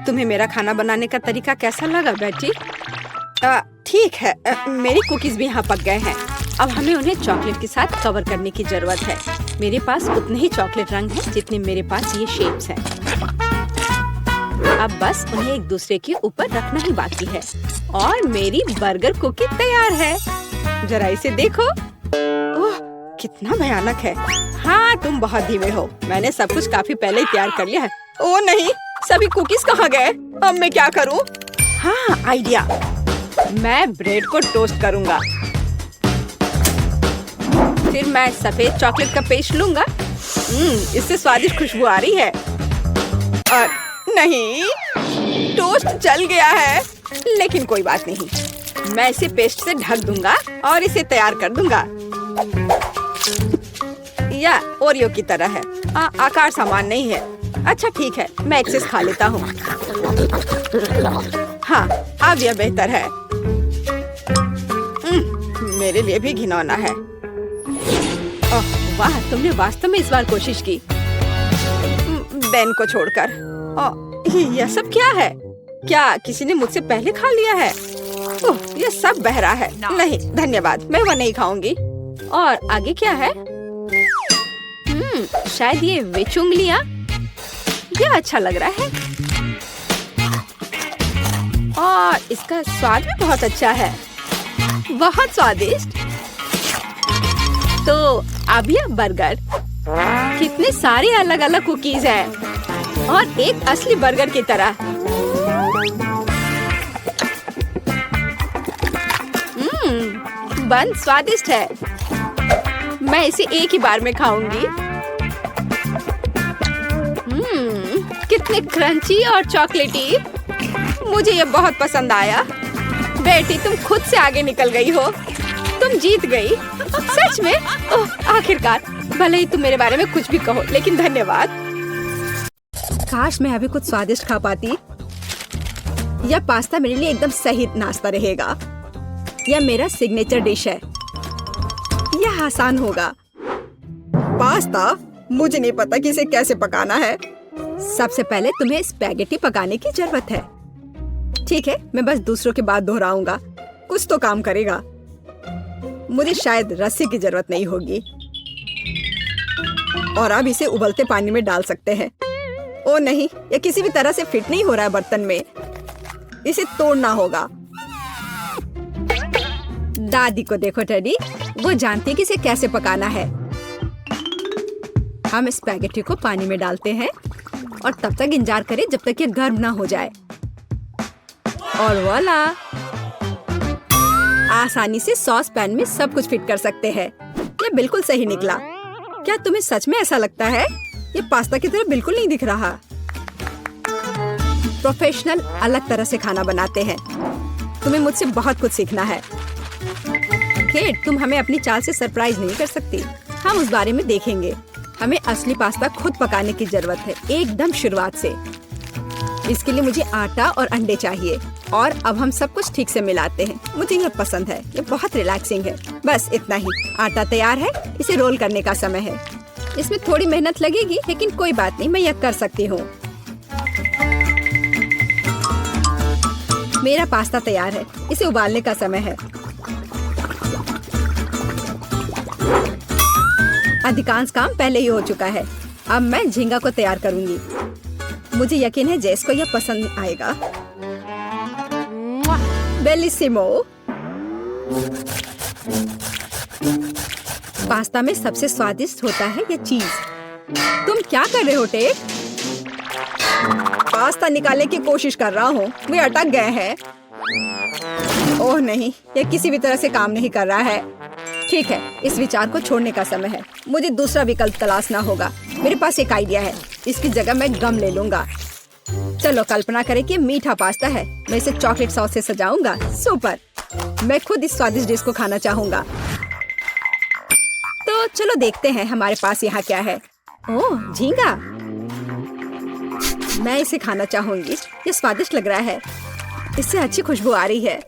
तुम्हें मेरा खाना बनाने का तरीका कैसा लगा बेटी? ठीक है, मेरी कुकीज भी यहाँ पक गए हैं। अब हमें उन्हें चॉकलेट के साथ कवर करने की जरूरत है। मेरे पास उतने ही चॉकलेट रंग हैं जितने मेरे पास ये शेप्स हैं। अब बस उन्हें एक दूसरे के ऊपर रखना ही बाकी है और मेरी बर्गर कुकी तैयार है। जरा इसे देखो। ओह, कितना भयानक है। हाँ, तुम बहुत धीमे हो। मैंने सब कुछ काफी पहले ही तैयार कर लिया है। ओह नहीं, सभी कुकीज कहाँ गए? अब मैं क्या करूँ? हाँ, आइडिया। मैं ब्रेड को टोस्ट करूँगा। फिर मैं सफेद चॉकलेट का पेस्ट लूँगा। इससे स्वादिष्ट खुशबू आ रही है। और नहीं, टोस्ट जल गया है। लेकिन कोई बात नहीं, मैं इसे पेस्ट से ढक दूंगा और इसे तैयार कर दूंगा। या ओरियो की तरह है। आकार समान नहीं है। अच्छा ठीक है, मैं एक्सेस खा लेता हूँ। हाँ, अब यह बेहतर है। मेरे लिए भी घिनौना है। ओह वाह, तुमने वास्तव में इस बार कोशिश की। बेन को छोड़कर। यह सब क्या है? क्या किसी ने मुझसे पहले खा लिया है? ओह, यह सब बह रहा है। नहीं धन्यवाद, मैं वह नहीं खाऊंगी। और आगे क्या है? शायद ये विच उंगलियां। यह अच्छा लग रहा है और इसका स्वाद भी बहुत अच्छा है। बहुत स्वादिष्ट। तो अब यह बर्गर। कितने सारे अलग अलग कुकीज हैं और एक असली बर्गर की तरह। बन स्वादिष्ट है। मैं इसे एक ही बार में खाऊंगी। कितने क्रंची और चॉकलेटी। मुझे ये बहुत पसंद आया। बेटी, तुम खुद से आगे निकल गई हो। तुम जीत गई। सच में? ओह, आखिरकार। भले ही तुम मेरे बारे में कुछ भी कहो, लेकिन धन्यवाद। काश मैं अभी कुछ स्वादिष्ट खा पाती। यह पास्ता मेरे लिए एकदम सही नाश्ता रहेगा। यह मेरा सिग्नेचर डिश है। यह आसान होगा। पास्ता? मुझे नहीं पता कि इसे कैसे पकाना है। सबसे पहले तुम्हें स्पैगेटी पकाने की जरूरत है। ठीक है, मैं बस दूसरों के बाद दोहराऊंगा। कुछ तो काम करेगा। मुझे शायद रस्सी की जरूरत नहीं होगी। और अब इसे उबलते पानी में डाल सकते हैं। ओ नहीं, यह किसी भी तरह से फिट नहीं हो रहा है बर्तन में। इसे तोड़ना होगा। दादी को देखो टेडी, वो जानती है कि इसे कैसे पकाना है। हम स्पैगेटी को पानी में डालते हैं और तब तक इंतजार करें जब तक ये गर्म ना हो जाए। और वाला, आसानी से सॉस पैन में सब कुछ फिट कर सकते हैं। ये बिल्कुल सही निकला। क्या तुम्हें सच में ऐसा लगता है? ये पास्ता की तरह बिल्कुल नहीं दिख रहा। प्रोफेशनल अलग तरह से खाना बनाते हैं। तुम्हें मुझसे बहुत कुछ सीखना है। केट, तुम हमें अपनी चाल से सरप्राइज नहीं कर सकती। हम उस बारे में देखेंगे। हमें असली पास्ता खुद पकाने की जरूरत है, एकदम शुरुआत से। इसके लिए मुझे आटा और अंडे चाहिए। और अब हम सब कुछ ठीक से मिलाते हैं। मुझे ये पसंद है। ये बहुत रिलैक्सिंग है। बस इतना ही। आटा तैयार है। इसे रोल करने का समय है। इसमें थोड़ी मेहनत लगेगी, लेकिन कोई बात नहीं, मैं यह कर सकती हूँ। मेरा पास्ता तैयार है। इसे उबालने का समय है। अधिकांश काम पहले ही हो चुका है। अब मैं झींगा को तैयार करूंगी। मुझे यकीन है जेस को यह पसंद आएगा। बेलिसिमो। पास्ता में सबसे स्वादिष्ट होता है यह चीज। तुम क्या कर रहे हो टेक? पास्ता निकालने की कोशिश कर रहा हूँ। वे अटक गए हैं। ओह नहीं, यह किसी भी तरह से काम नहीं कर रहा है। ठीक है, इस विचार को छोड़ने का समय है। मुझे दूसरा विकल्प तलाशना होगा। मेरे पास एक आइडिया है। इसकी जगह मैं गम ले लूंगा। चलो कल्पना करें कि मीठा पास्ता है। मैं इसे चॉकलेट सॉस से सजाऊंगा। सुपर। मैं खुद इस स्वादिष्ट डिश को खाना चाहूंगा। तो चलो देखते हैं हमारे पास यहाँ क्या है। ओह, झींगा। मैं इसे खाना चाहूंगी। ये स्वादिष्ट लग रहा है। इससे अच्छी खुशबू आ रही है।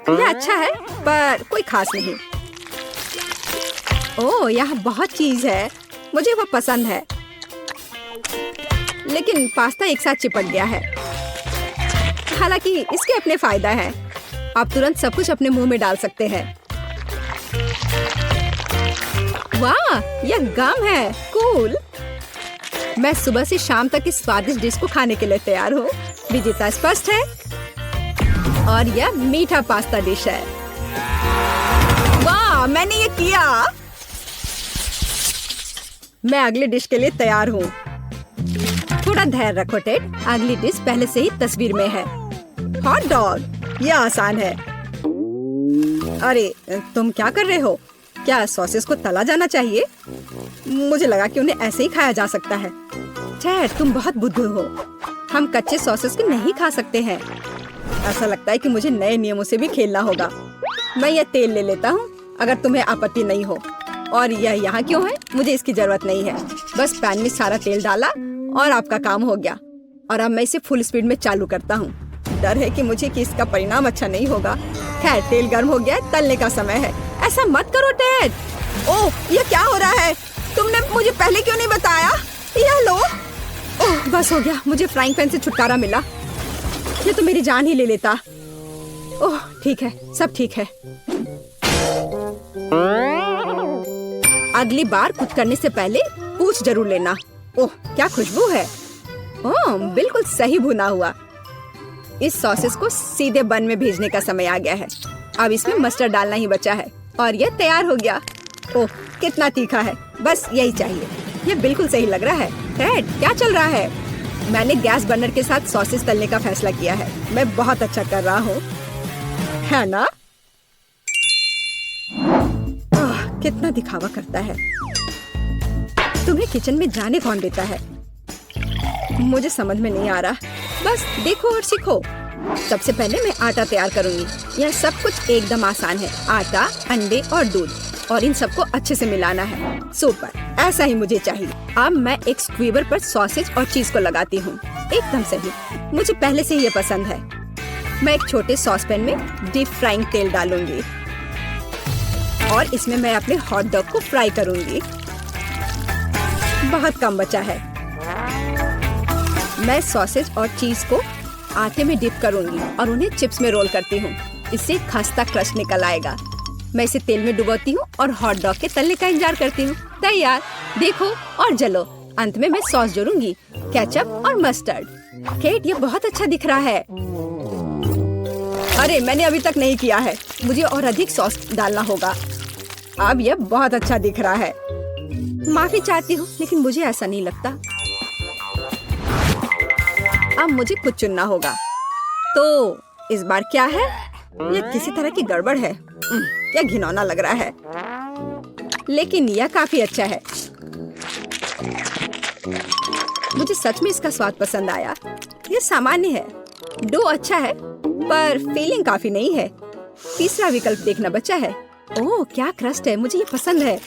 यह अच्छा है पर कोई खास नहीं। ओह, यहाँ बहुत चीज है। मुझे वो पसंद है। लेकिन पास्ता एक साथ चिपक गया है। हालांकि इसके अपने फायदा है। आप तुरंत सब कुछ अपने मुंह में डाल सकते हैं। वाह, यह गम है। कूल। मैं सुबह से शाम तक इस स्वादिष्ट डिश को खाने के लिए तैयार हूँ। विजेता स्पष्ट है और यह मीठा पास्ता डिश है। वाह, मैंने ये किया। मैं अगली डिश के लिए तैयार हूँ। थोड़ा धैर्य रखो टेड। अगली डिश पहले से ही तस्वीर में है। Hot dog. यह आसान है। अरे तुम क्या कर रहे हो? क्या सॉसेस को तला जाना चाहिए? मुझे लगा कि उन्हें ऐसे ही खाया जा सकता है। टेड, तुम बहुत बुद्धू हो। हम कच्चे सॉसेस को नहीं खा सकते हैं। ऐसा लगता है कि मुझे नए नियमों से भी खेलना होगा। मैं यह तेल ले लेता हूँ अगर तुम्हें आपत्ति नहीं हो। और यह यहाँ क्यों है? मुझे इसकी जरूरत नहीं है। बस पैन में सारा तेल डाला और आपका काम हो गया। और अब मैं इसे फुल स्पीड में चालू करता हूँ। डर है कि इसका परिणाम अच्छा नहीं होगा। खैर, तेल गर्म हो गया है। तलने का समय है। ऐसा मत करो टेड। ओह, यह क्या हो रहा है? तुमने मुझे पहले क्यों नहीं बताया? यह लो। ओह, बस हो गया। मुझे फ्राइंग पैन से छुटकारा मिला। ये तो मेरी जान ही ले लेता। ओह, ठीक है, सब ठीक है। अगली बार कुछ करने से पहले पूछ जरूर लेना। ओह, क्या खुशबू है। ओह, बिल्कुल सही भुना हुआ। इस सॉसेस को सीधे बन में भेजने का समय आ गया है। अब इसमें मस्टर्ड डालना ही बचा है और यह तैयार हो गया। ओह, कितना तीखा है। बस यही चाहिए। यह बिल्कुल सही लग रहा है। टेड, क्या चल रहा है? मैंने गैस बर्नर के साथ सॉसेस तलने का फैसला किया है। मैं बहुत अच्छा कर रहा हूँ, है ना? कितना दिखावा करता है। तुम्हें किचन में जाने कौन देता है? मुझे समझ में नहीं आ रहा। बस देखो और सीखो। सबसे पहले मैं आटा तैयार करूंगी। यह सब कुछ एकदम आसान है। आटा, अंडे और दूध, और इन सबको अच्छे से मिलाना है। सुपर, ऐसा ही मुझे चाहिए। अब मैं एक स्क्वीवर पर सॉसेज और चीज को लगाती हूँ। एकदम सही। मुझे पहले से ही ये पसंद है। मैं एक छोटे सॉस पैन में डीप फ्राइंग तेल डालूंगी और इसमें मैं अपने हॉट डॉग को फ्राई करूंगी। बहुत कम बचा है। मैं सॉसेज और चीज को आटे में डिप करूंगी और उन्हें चिप्स में रोल करती हूँ। इससे खस्ता क्रश निकल आएगा। मैं इसे तेल में डुबोती हूँ और हॉट डॉग के तलने का इंतजार करती हूँ। तैयार। देखो और जलो। अंत में मैं सॉस जोड़ूंगी, केचप और मस्टर्ड। केट, ये बहुत अच्छा दिख रहा है। अरे, मैंने अभी तक नहीं किया है। मुझे और अधिक सॉस डालना होगा। अब यह बहुत अच्छा दिख रहा है। माफी चाहती हूँ, लेकिन मुझे ऐसा नहीं लगता। अब मुझे कुछ चुनना होगा। तो इस बार क्या है? यह किसी तरह की गड़बड़ है। क्या घिनौना लग रहा है, लेकिन यह काफी अच्छा है। मुझे सच में इसका स्वाद पसंद आया। यह सामान्य है। डो अच्छा है पर फीलिंग काफी नहीं है। तीसरा विकल्प देखना बचा है। ओह, क्या क्रस्ट है। मुझे ये पसंद है।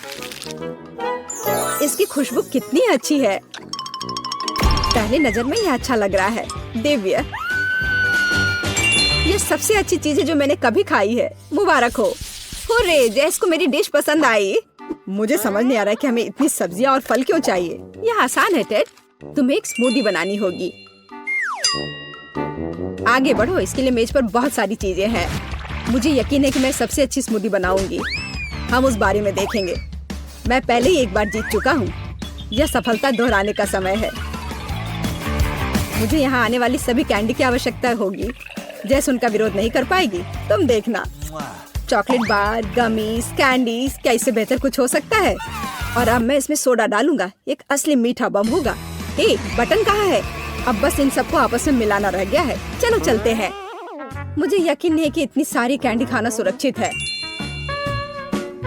इसकी खुशबू कितनी अच्छी है। पहली नजर में यह अच्छा लग रहा है। दिव्य। ये सबसे अच्छी चीज है जो मैंने कभी खाई है। मुबारक हो। हुर्रे, जैस को मेरी डिश पसंद आई। मुझे समझ नहीं आ रहा है कि हमें इतनी सब्जियां और फल क्यों चाहिए। यह आसान है टेड। तुम्हें एक स्मूदी बनानी होगी। आगे बढ़ो। इसके लिए मेज पर बहुत सारी चीजें हैं। मुझे यकीन है कि मैं सबसे अच्छी स्मूदी बनाऊंगी। हम उस बारे में देखेंगे। मैं पहले ही एक बार जीत चुका हूँ। यह सफलता दोहराने का समय है। मुझे यहाँ आने वाली सभी कैंडी की आवश्यकता होगी। जैसे उनका विरोध नहीं कर पाएगी। तुम देखना। चॉकलेट बार, गमीज, कैंडीज, क्या इससे बेहतर कुछ हो सकता है? और अब मैं इसमें सोडा डालूंगा। एक असली मीठा बम होगा। हे, बटन कहाँ है? अब बस इन सबको आपस में मिलाना रह गया है। चलो चलते हैं। मुझे यकीन नहीं कि इतनी सारी कैंडी खाना सुरक्षित है,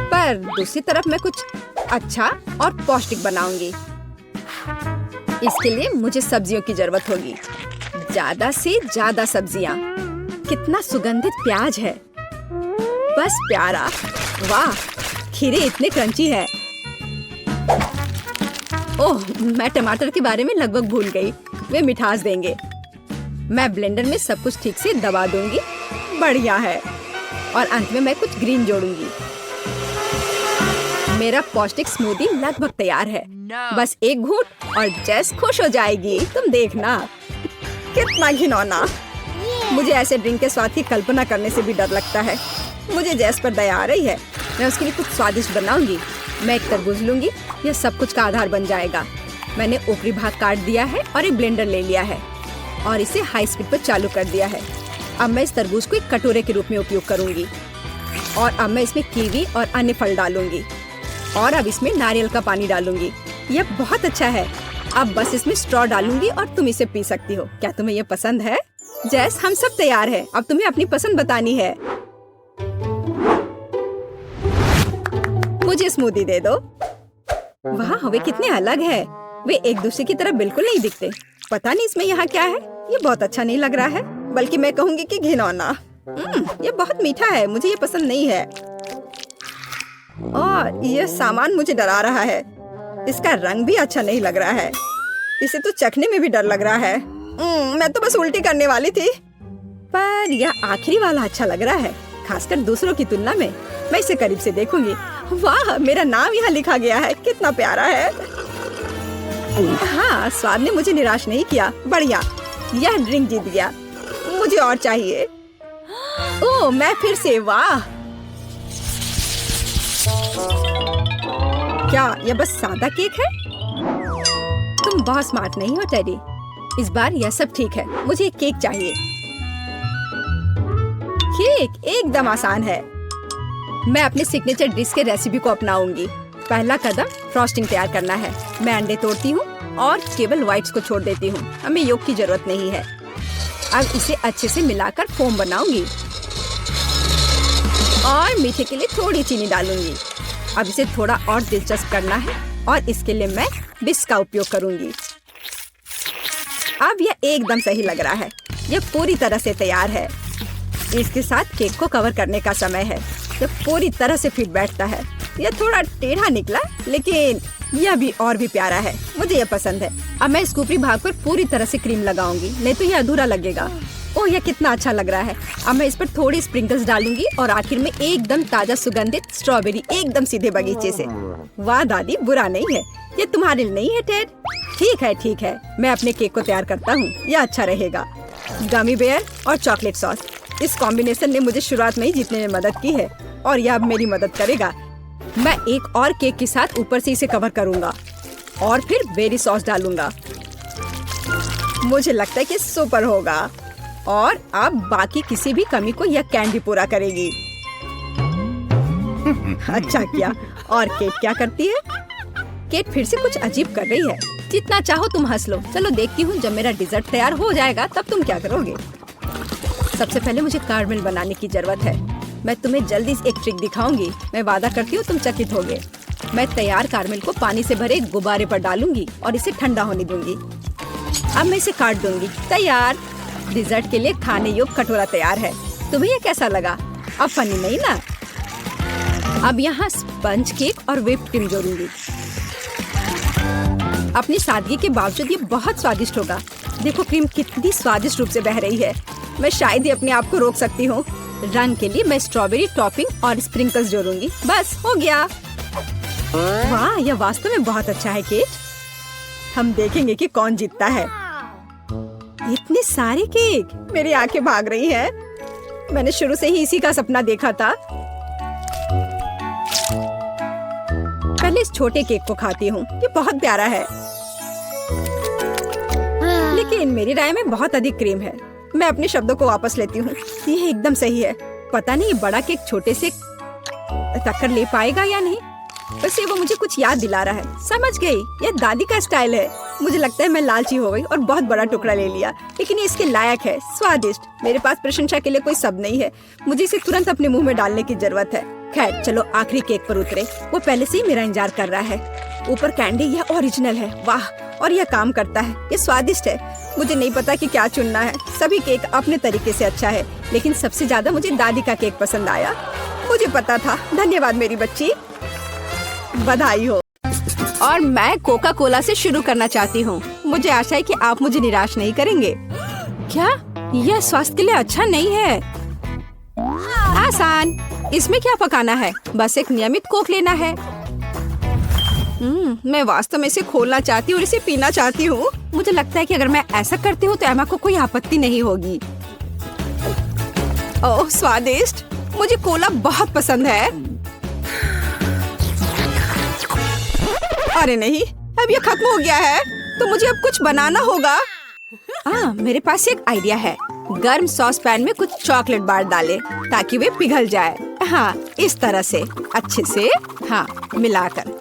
पर दूसरी तरफ मैं कुछ अच्छा और पौष्टिक बनाऊंगी। इसके लिए मुझे सब्जियों की जरूरत होगी, ज्यादा से ज्यादा सब्जियाँ। कितना सुगंधित प्याज है, बस प्यारा। वाह, खीरे इतने क्रंची है। ओह, मैं टमाटर के बारे में लगभग भूल गई, वे मिठास देंगे। मैं ब्लेंडर में सब कुछ ठीक से दबा दूंगी। बढ़िया है। और अंत में मैं कुछ ग्रीन जोड़ूंगी। मेरा पौष्टिक स्मूदी लगभग तैयार है। बस एक घूंट और जेस खुश हो जाएगी। तुम देखना। कितना घिनौना। मुझे ऐसे ड्रिंक के स्वाद की कल्पना करने से भी डर लगता है। मुझे जेस पर दया आ रही है। मैं उसके लिए कुछ स्वादिष्ट बनाऊंगी। मैं एक तरबूज लूंगी, यह सब कुछ का आधार बन जाएगा। मैंने ऊपरी भाग काट दिया है और एक ब्लेंडर ले लिया है और इसे हाई स्पीड पर चालू कर दिया है। अब मैं इस तरबूज को एक कटोरे के रूप में उपयोग करूंगी और अब मैं इसमें कीवी और अन्य फल डालूंगी और अब इसमें नारियल का पानी डालूंगी। यह बहुत अच्छा है। अब बस इसमें स्ट्रॉ डालूंगी और तुम इसे पी सकती हो। क्या तुम्हें यह पसंद है? जैस, हम सब तैयार हैं। अब तुम्हें अपनी पसंद बतानी है। मुझे स्मूदी दे दो। वाह, वे कितने अलग है। वे एक दूसरे की तरह बिल्कुल नहीं दिखते। पता नहीं इसमें यहाँ क्या है। ये बहुत अच्छा नहीं लग रहा है, बल्कि मैं कहूँगी कि घिनौना। ये बहुत मीठा है, मुझे ये पसंद नहीं है। और यह सामान मुझे डरा रहा है। इसका रंग भी अच्छा नहीं लग रहा है। इसे तो चखने में भी डर लग रहा है। मैं तो बस उल्टी करने वाली थी। पर यह आखिरी वाला अच्छा लग रहा है, खासकर दूसरों की तुलना में। मैं इसे करीब से देखूंगी। वाह, मेरा नाम यहाँ लिखा गया है। कितना प्यारा है। हाँ, स्वाद ने मुझे निराश नहीं किया। बढ़िया, यह ड्रिंक जीत गया। मुझे और चाहिए। ओह, मैं फिर से। वाह, क्या यह बस सादा केक है? तुम बहुत स्मार्ट नहीं हो टेडी। इस बार यह सब ठीक है। मुझे एक केक चाहिए। केक एकदम आसान है। मैं अपने सिग्नेचर डिश के रेसिपी को अपनाऊंगी। पहला कदम फ्रॉस्टिंग तैयार करना है। मैं अंडे तोड़ती हूँ और केवल व्हाइट्स को छोड़ देती हूँ। हमें योग की जरूरत नहीं है। अब इसे अच्छे से मिलाकर फोम बनाऊंगी और मीठे के लिए थोड़ी चीनी डालूंगी। अब इसे थोड़ा और दिलचस्प करना है और इसके लिए मैं विस्क का उपयोग करूंगी। अब यह एकदम सही लग रहा है। यह पूरी तरह से तैयार है। इसके साथ केक को कवर करने का समय है। यह पूरी तरह से फिट बैठता है। यह थोड़ा टेढ़ा निकला, लेकिन यह भी और भी प्यारा है। मुझे यह पसंद है। अब मैं इस ऊपरी भाग पर पूरी तरह से क्रीम लगाऊंगी, नहीं तो यह अधूरा लगेगा। ओह, यह कितना अच्छा लग रहा है। अब मैं इस पर थोड़ी स्प्रिंकल्स डालूंगी और आखिर में एकदम ताजा सुगंधित स्ट्रॉबेरी, एकदम सीधे बगीचे से। वाह दादी, बुरा नहीं है। ये तुम्हारे लिए नहीं है टेड? ठीक है। मैं अपने केक को तैयार करता हूँ। यह अच्छा रहेगा। गमी बेयर और चॉकलेट सॉस, इस कॉम्बिनेशन ने मुझे शुरुआत में ही जीतने में मदद की है और यह अब मेरी मदद करेगा। मैं एक और केक के साथ ऊपर से इसे कवर करूंगा और फिर बेरी सॉस डालूंगा। मुझे लगता है कि सुपर होगा और अब बाकी किसी भी कमी को यह कैंडी पूरा करेगी। अच्छा किया। और केट क्या करती है? केट फिर से कुछ अजीब कर रही है। जितना चाहो तुम हंस लो। चलो देखती हूँ, जब मेरा डिजर्ट तैयार हो जाएगा तब तुम क्या करोगे। सबसे पहले मुझे कारमेल बनाने की जरूरत है। मैं तुम्हें जल्दी एक ट्रिक दिखाऊंगी। मैं वादा करती हूँ तुम चकित होगे। मैं तैयार कारमेल को पानी से भरे गुब्बारे पर डालूंगी और इसे ठंडा होने दूंगी। अब मैं इसे काट दूंगी। तैयार। डिजर्ट के लिए खाने योग्य कटोरा तैयार है। तुम्हें ये कैसा लगा? अब फनी नहीं ना? अब यहाँ स्पंज केक और व्हिप्ड क्रीम जोड़ूंगी। अपनी सादगी के बावजूद ये बहुत स्वादिष्ट होगा। देखो क्रीम कितनी स्वादिष्ट रूप से बह रही है। मैं शायद ही अपने आप को रोक सकती हूँ। रंग के लिए मैं स्ट्रॉबेरी टॉपिंग और स्प्रिंकल्स जोड़ूंगी। बस हो गया। वाह, यह वास्तव में बहुत अच्छा है केट। हम देखेंगे कि कौन जीतता है। इतने सारे केक, मेरी आंखें भाग रही हैं। मैंने शुरू से ही इसी का सपना देखा था। पहले इस छोटे केक को खाती हूँ। ये बहुत प्यारा है, लेकिन मेरी राय में बहुत अधिक क्रीम है। मैं अपने शब्दों को वापस लेती हूँ। ये एकदम सही है। पता नहीं ये बड़ा केक छोटे से टक्कर ले पाएगा या नहीं। वैसे वो मुझे कुछ याद दिला रहा है। समझ गई, ये दादी का स्टाइल है। मुझे लगता है मैं लालची हो गई और बहुत बड़ा टुकड़ा ले लिया, लेकिन ये इसके लायक है। स्वादिष्ट। मेरे पास प्रशंसा के लिए कोई शब्द नहीं है। मुझे इसे तुरंत अपने मुंह में डालने की जरूरत है। खैर चलो आखिरी केक पर उतरे। वो पहले से ही मेरा इंतजार कर रहा है। ऊपर कैंडी, यह ओरिजिनल है। वाह, और यह काम करता है। ये स्वादिष्ट है। मुझे नहीं पता कि क्या चुनना है। सभी केक अपने तरीके से अच्छा है, लेकिन सबसे ज्यादा मुझे दादी का केक पसंद आया। मुझे पता था। धन्यवाद मेरी बच्ची, बधाई हो। और मैं कोका कोला से शुरू करना चाहती हूँ। मुझे आशा है कि आप मुझे निराश नहीं करेंगे। क्या यह स्वास्थ्य के लिए अच्छा नहीं है? आसान। इसमें क्या पकाना है? बस एक नियमित कोक लेना है। मैं वास्तव में इसे खोलना चाहती हूँ और इसे पीना चाहती हूँ। मुझे लगता है कि अगर मैं ऐसा करती हूँ तो एमा को कोई आपत्ति नहीं होगी। ओह स्वादिष्ट, मुझे कोला बहुत पसंद है। अरे नहीं, अब ये खत्म हो गया है, तो मुझे अब कुछ बनाना होगा। मेरे पास एक आइडिया है। गर्म सॉस पैन में कुछ चॉकलेट बार डालें ताकि वे पिघल जाए। हाँ, इस तरह से अच्छे से मिलाकर।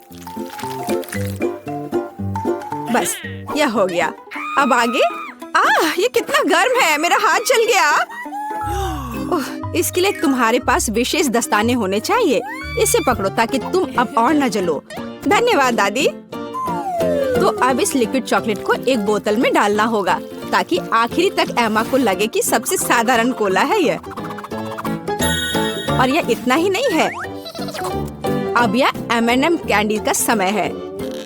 बस यह हो गया। अब आगे। ये कितना गर्म है, मेरा हाथ जल गया। इसके लिए तुम्हारे पास विशेष दस्ताने होने चाहिए। इसे पकड़ो ताकि तुम अब और न जलो। धन्यवाद दादी। तो अब इस लिक्विड चॉकलेट को एक बोतल में डालना होगा ताकि आखिरी तक एमा को लगे कि सबसे साधारण कोला है यह। और यह इतना ही नहीं है। अब यह M&M कैंडी का समय है।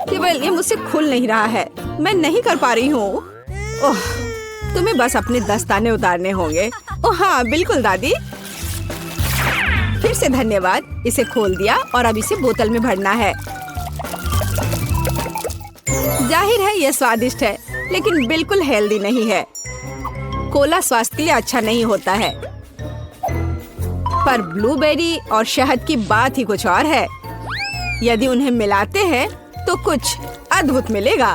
केवल ये मुझसे खुल नहीं रहा है। मैं नहीं कर पा रही हूँ। तुम्हें बस अपने दस्ताने उतारने होंगे। ओह हाँ बिल्कुल दादी। फिर से धन्यवाद। इसे खोल दिया और अब इसे बोतल में भरना है। जाहिर है यह स्वादिष्ट है, लेकिन बिल्कुल हेल्दी नहीं है। कोला स्वास्थ्य के लिए अच्छा नहीं होता है। पर ब्लूबेरी और शहद की बात ही कुछ और है। यदि उन्हें मिलाते हैं तो कुछ अद्भुत मिलेगा।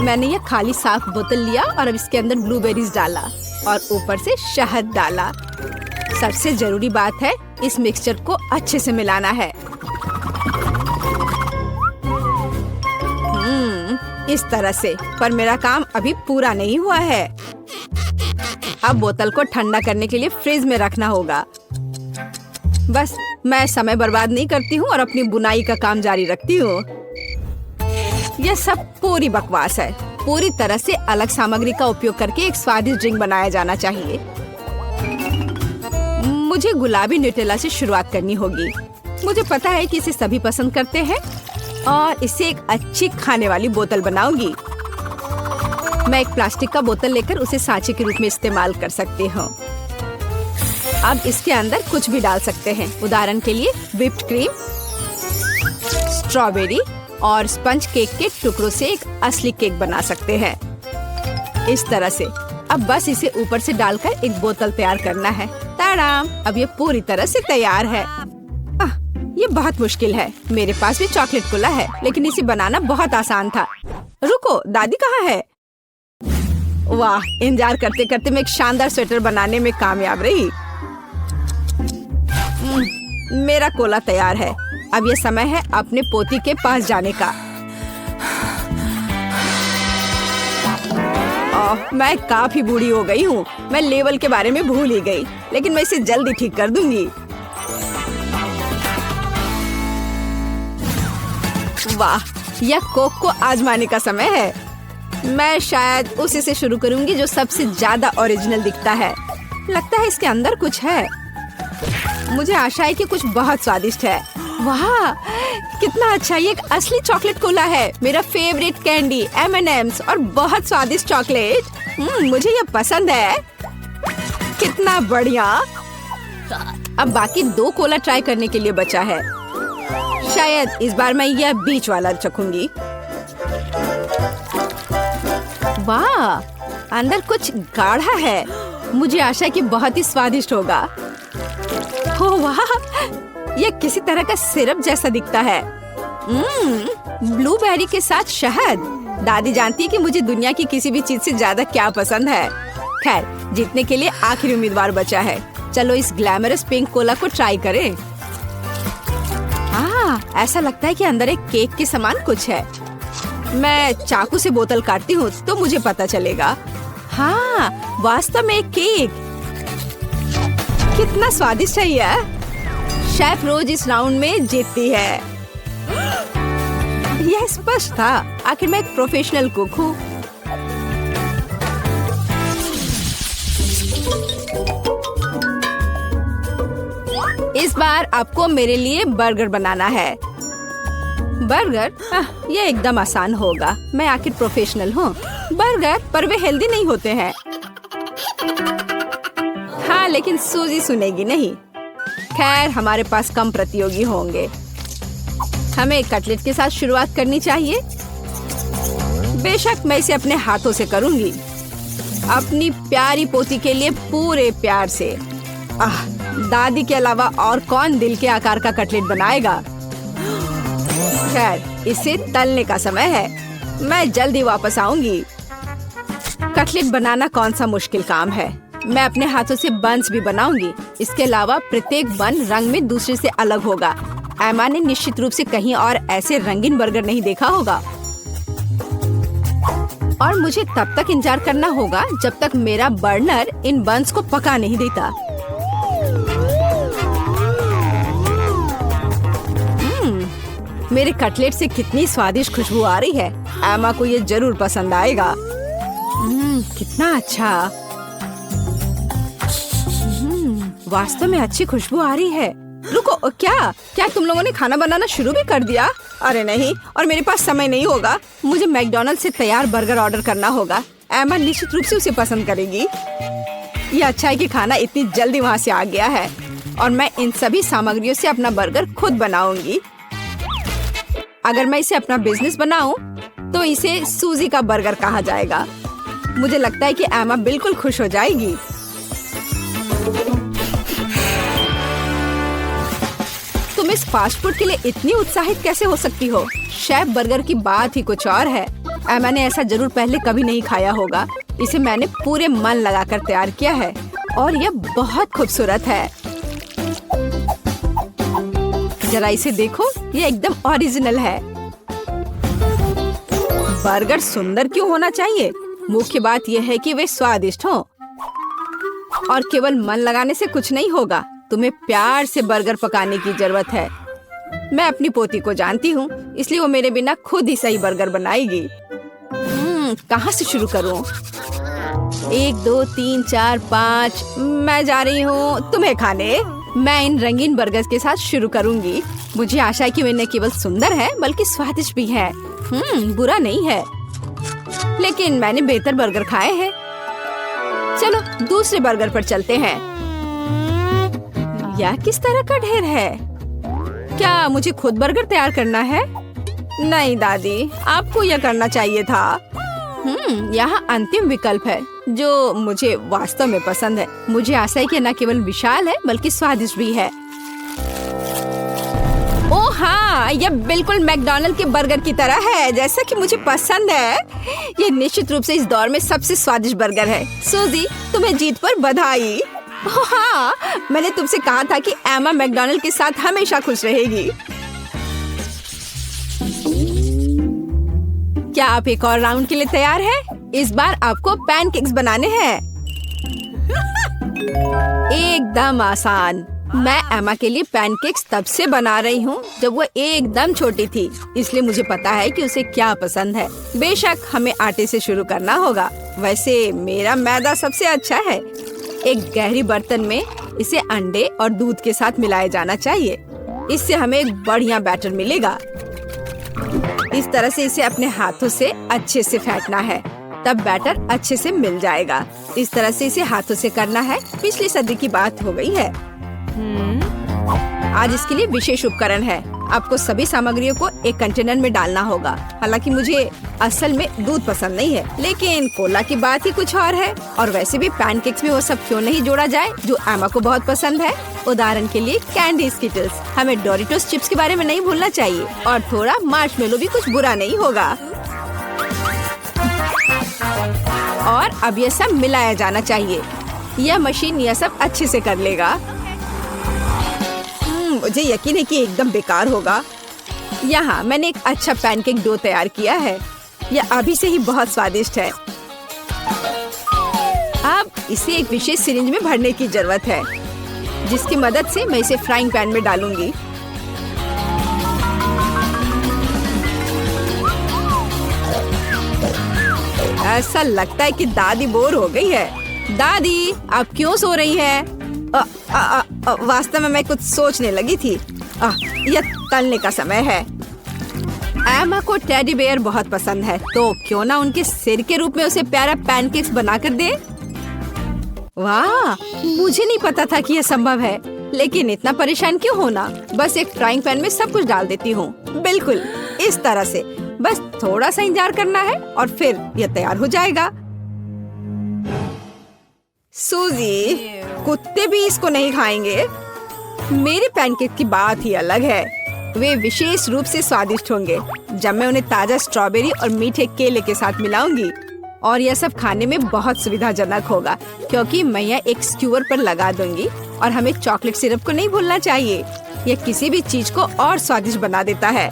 मैंने यह खाली साफ बोतल लिया और अब इसके अंदर ब्लूबेरीज डाला और ऊपर से शहद डाला। सबसे जरूरी बात है, इस मिक्सचर को अच्छे से मिलाना है। इस तरह से। पर मेरा काम अभी पूरा नहीं हुआ है। अब बोतल को ठंडा करने के लिए फ्रिज में रखना होगा। बस मैं समय बर्बाद नहीं करती हूँ और अपनी बुनाई का काम जारी रखती हूँ। यह सब पूरी बकवास है। पूरी तरह से अलग सामग्री का उपयोग करके एक स्वादिष्ट ड्रिंक बनाया जाना चाहिए। मुझे गुलाबी न्यूटेला से शुरुआत करनी होगी। मुझे पता है कि इसे सभी पसंद करते हैं और इसे एक अच्छी खाने वाली बोतल बनाऊंगी। मैं एक प्लास्टिक का बोतल लेकर उसे सांचे के रूप में इस्तेमाल कर सकती हूँ। अब इसके अंदर कुछ भी डाल सकते हैं। उदाहरण के लिए व्हिप्ड क्रीम, स्ट्रॉबेरी और स्पंज केक के टुकड़ों से एक असली केक बना सकते हैं। इस तरह से। अब बस इसे ऊपर से डालकर एक बोतल तैयार करना है। ताड़ाम! अब ये पूरी तरह से तैयार है। ये बहुत मुश्किल है। मेरे पास भी चॉकलेट कोला है, लेकिन इसे बनाना बहुत आसान था। रुको, दादी कहाँ है? वाह, इंतजार करते करते मैं एक शानदार स्वेटर बनाने में कामयाब रही। मेरा कोला तैयार है। अब ये समय है अपने पोती के पास जाने का। मैं काफी बूढ़ी हो गई हूँ। मैं लेवल के बारे में भूल ही गई, लेकिन मैं इसे जल्दी ठीक कर दूंगी। वाह, यह कोक को आजमाने का समय है। मैं शायद उसी से शुरू करूंगी जो सबसे ज्यादा ओरिजिनल दिखता है। लगता है इसके अंदर कुछ है। मुझे आशा है कि कुछ बहुत स्वादिष्ट है। वाह, कितना अच्छा! ये एक असली चॉकलेट कोला है। मेरा फेवरेट कैंडी M&M's और बहुत स्वादिष्ट चॉकलेट। मुझे ये पसंद है। कितना बढ़िया! अब बाकी 2 कोला ट्राई करने के लिए बचा है। शायद इस बार मैं यह बीच वाला चखूंगी। वाह, अंदर कुछ गाढ़ा है। मुझे आशा है कि बहुत ही स्वादिष्ट होगा। ओह वाह, यह किसी तरह का सिरप जैसा दिखता है। ब्लूबेरी के साथ शहद। दादी जानती है कि मुझे दुनिया की किसी भी चीज से ज्यादा क्या पसंद है। खैर, जीतने के लिए आखिरी उम्मीदवार बचा है। चलो इस ग्लैमरस पिंक कोला को ट्राई करें। ऐसा लगता है कि अंदर एक केक के समान कुछ है। मैं चाकू से बोतल काटती हूँ तो मुझे पता चलेगा। हाँ, वास्तव में एक केक। कितना स्वादिष्ट है यह। शेफ रोज इस राउंड में जीतती है। यह स्पष्ट था, आखिर मैं एक प्रोफेशनल कुक हूँ। इस बार आपको मेरे लिए बर्गर बनाना है। बर्गर? ये एकदम आसान होगा, मैं आखिर प्रोफेशनल हूँ। बर्गर पर वे हेल्दी नहीं होते हैं। हाँ, लेकिन सूजी सुनेगी नहीं। खैर, हमारे पास कम प्रतियोगी होंगे। हमें कटलेट के साथ शुरुआत करनी चाहिए। बेशक मैं इसे अपने हाथों से करूंगी, अपनी प्यारी पोती के लिए पूरे प्यार से। दादी के अलावा और कौन दिल के आकार का कटलेट बनाएगा? खैर, इसे तलने का समय है। मैं जल्दी वापस आऊंगी। कटलेट बनाना कौन सा मुश्किल काम है। मैं अपने हाथों से बन्स भी बनाऊंगी। इसके अलावा प्रत्येक बन रंग में दूसरे से अलग होगा। एमा ने निश्चित रूप से कहीं और ऐसे रंगीन बर्गर नहीं देखा होगा। और मुझे तब तक इंतजार करना होगा जब तक मेरा बर्नर इन बन्स को पका नहीं देता। मेरे कटलेट से कितनी स्वादिष्ट खुशबू आ रही है। एमा को ये जरूर पसंद आएगा। कितना अच्छा। वास्तव में अच्छी खुशबू आ रही है। रुको, क्या तुम लोगों ने खाना बनाना शुरू भी कर दिया? अरे नहीं, और मेरे पास समय नहीं होगा। मुझे मैकडॉनल्ड से तैयार बर्गर ऑर्डर करना होगा। एमा निश्चित रूप से उसे पसंद करेगी। ये अच्छा है कि खाना इतनी जल्दी वहाँ से आ गया है और मैं इन सभी सामग्रियों से अपना बर्गर खुद बनाऊंगी। अगर मैं इसे अपना बिजनेस बनाऊं, तो इसे सूजी का बर्गर कहा जाएगा। मुझे लगता है कि एमा बिल्कुल खुश हो जाएगी। तुम इस फास्ट फूड के लिए इतनी उत्साहित कैसे हो सकती हो? शेफ बर्गर की बात ही कुछ और है। एमा ने ऐसा जरूर पहले कभी नहीं खाया होगा। इसे मैंने पूरे मन लगाकर तैयार किया है और यह बहुत खूबसूरत है। जरा इसे देखो, ये एकदम ओरिजिनल है। बर्गर सुंदर क्यों होना चाहिए? मुख्य बात यह है कि वे स्वादिष्ट हों। और केवल मन लगाने से कुछ नहीं होगा, तुम्हें प्यार से बर्गर पकाने की जरूरत है। मैं अपनी पोती को जानती हूँ, इसलिए वो मेरे बिना खुद ही सही बर्गर बनाएगी। कहाँ से शुरू करूँ? 1 2 3 4 5। मैं जा रही हूँ तुम्हें खाने। मैं इन रंगीन बर्गर्स के साथ शुरू करूंगी। मुझे आशा है कि वे न केवल सुंदर है बल्कि स्वादिष्ट भी है। बुरा नहीं है, लेकिन मैंने बेहतर बर्गर खाए हैं। चलो दूसरे बर्गर पर चलते हैं। यह किस तरह का ढेर है? क्या मुझे खुद बर्गर तैयार करना है? नहीं दादी, आपको यह करना चाहिए था। यहाँ अंतिम विकल्प है जो मुझे वास्तव में पसंद है। मुझे आशा है कि न केवल विशाल है बल्कि स्वादिष्ट भी है। ओह हाँ, यह बिल्कुल मैकडॉनल्ड के बर्गर की तरह है, जैसा कि मुझे पसंद है। यह निश्चित रूप से इस दौर में सबसे स्वादिष्ट बर्गर है। सूजी, तुम्हें जीत पर बधाई। ओह हाँ, मैंने तुमसे कहा था कि एमा मैकडॉनल्ड के साथ हमेशा खुश रहेगी। क्या आप एक और राउंड के लिए तैयार हैं? इस बार आपको पैनकेक्स बनाने हैं। एकदम आसान। मैं एमा के लिए पैनकेक्स तब से बना रही हूँ जब वो एकदम छोटी थी, इसलिए मुझे पता है कि उसे क्या पसंद है। बेशक हमें आटे से शुरू करना होगा। वैसे मेरा मैदा सबसे अच्छा है। एक गहरी बर्तन में इसे अंडे और दूध के साथ मिलाया जाना चाहिए। इससे हमें एक बढ़िया बैटर मिलेगा। इस तरह से इसे अपने हाथों से अच्छे से फेंटना है, तब बैटर अच्छे से मिल जाएगा। इस तरह से इसे हाथों से करना है। पिछली सदी की बात हो गई है। आज इसके लिए विशेष उपकरण है। आपको सभी सामग्रियों को एक कंटेनर में डालना होगा। हालांकि मुझे असल में दूध पसंद नहीं है, लेकिन कोला की बात ही कुछ और है। और वैसे भी पैनकेक्स में वो सब क्यों नहीं जोड़ा जाए जो एमा को बहुत पसंद है। उदाहरण के लिए कैंडी स्किटल्स। हमें डोरिटोस चिप्स के बारे में नहीं भूलना चाहिए, और थोड़ा मार्शमेलो भी कुछ बुरा नहीं होगा। और अब यह सब मिलाया जाना चाहिए। यह मशीन यह सब अच्छे से कर लेगा। मुझे यकीन है कि एकदम बेकार होगा। यहाँ मैंने एक अच्छा पैनकेक डो तैयार किया है। यह अभी से ही बहुत स्वादिष्ट है। अब इसे एक विशेष सिरिंज में भरने की जरूरत है, जिसकी मदद से मैं इसे फ्राइंग पैन में डालूंगी। ऐसा लगता है कि दादी बोर हो गई है। दादी, आप क्यों सो रही है? वास्तव में मैं कुछ सोचने लगी थी। यह तलने का समय है। एमा को टेडी बेयर बहुत पसंद है, तो क्यों ना उनके सिर के रूप में उसे प्यारा पैनकेक्स बनाकर दे। वाह, मुझे नहीं पता था कि यह संभव है, लेकिन इतना परेशान क्यों होना। बस एक फ्राइंग पैन में सब कुछ डाल देती हूँ, बिल्कुल इस तरह से। बस थोड़ा सा इंतजार करना है और फिर यह तैयार हो जाएगा। सूजी, कुत्ते भी इसको नहीं खाएंगे। मेरे पैनकेक की बात ही अलग है। वे विशेष रूप से स्वादिष्ट होंगे जब मैं उन्हें ताजा स्ट्रॉबेरी और मीठे केले के साथ मिलाऊंगी। और यह सब खाने में बहुत सुविधाजनक होगा, क्योंकि मैं यह एक स्क्यूअर पर लगा दूंगी। और हमें चॉकलेट सिरप को नहीं भूलना चाहिए, यह किसी भी चीज को और स्वादिष्ट बना देता है।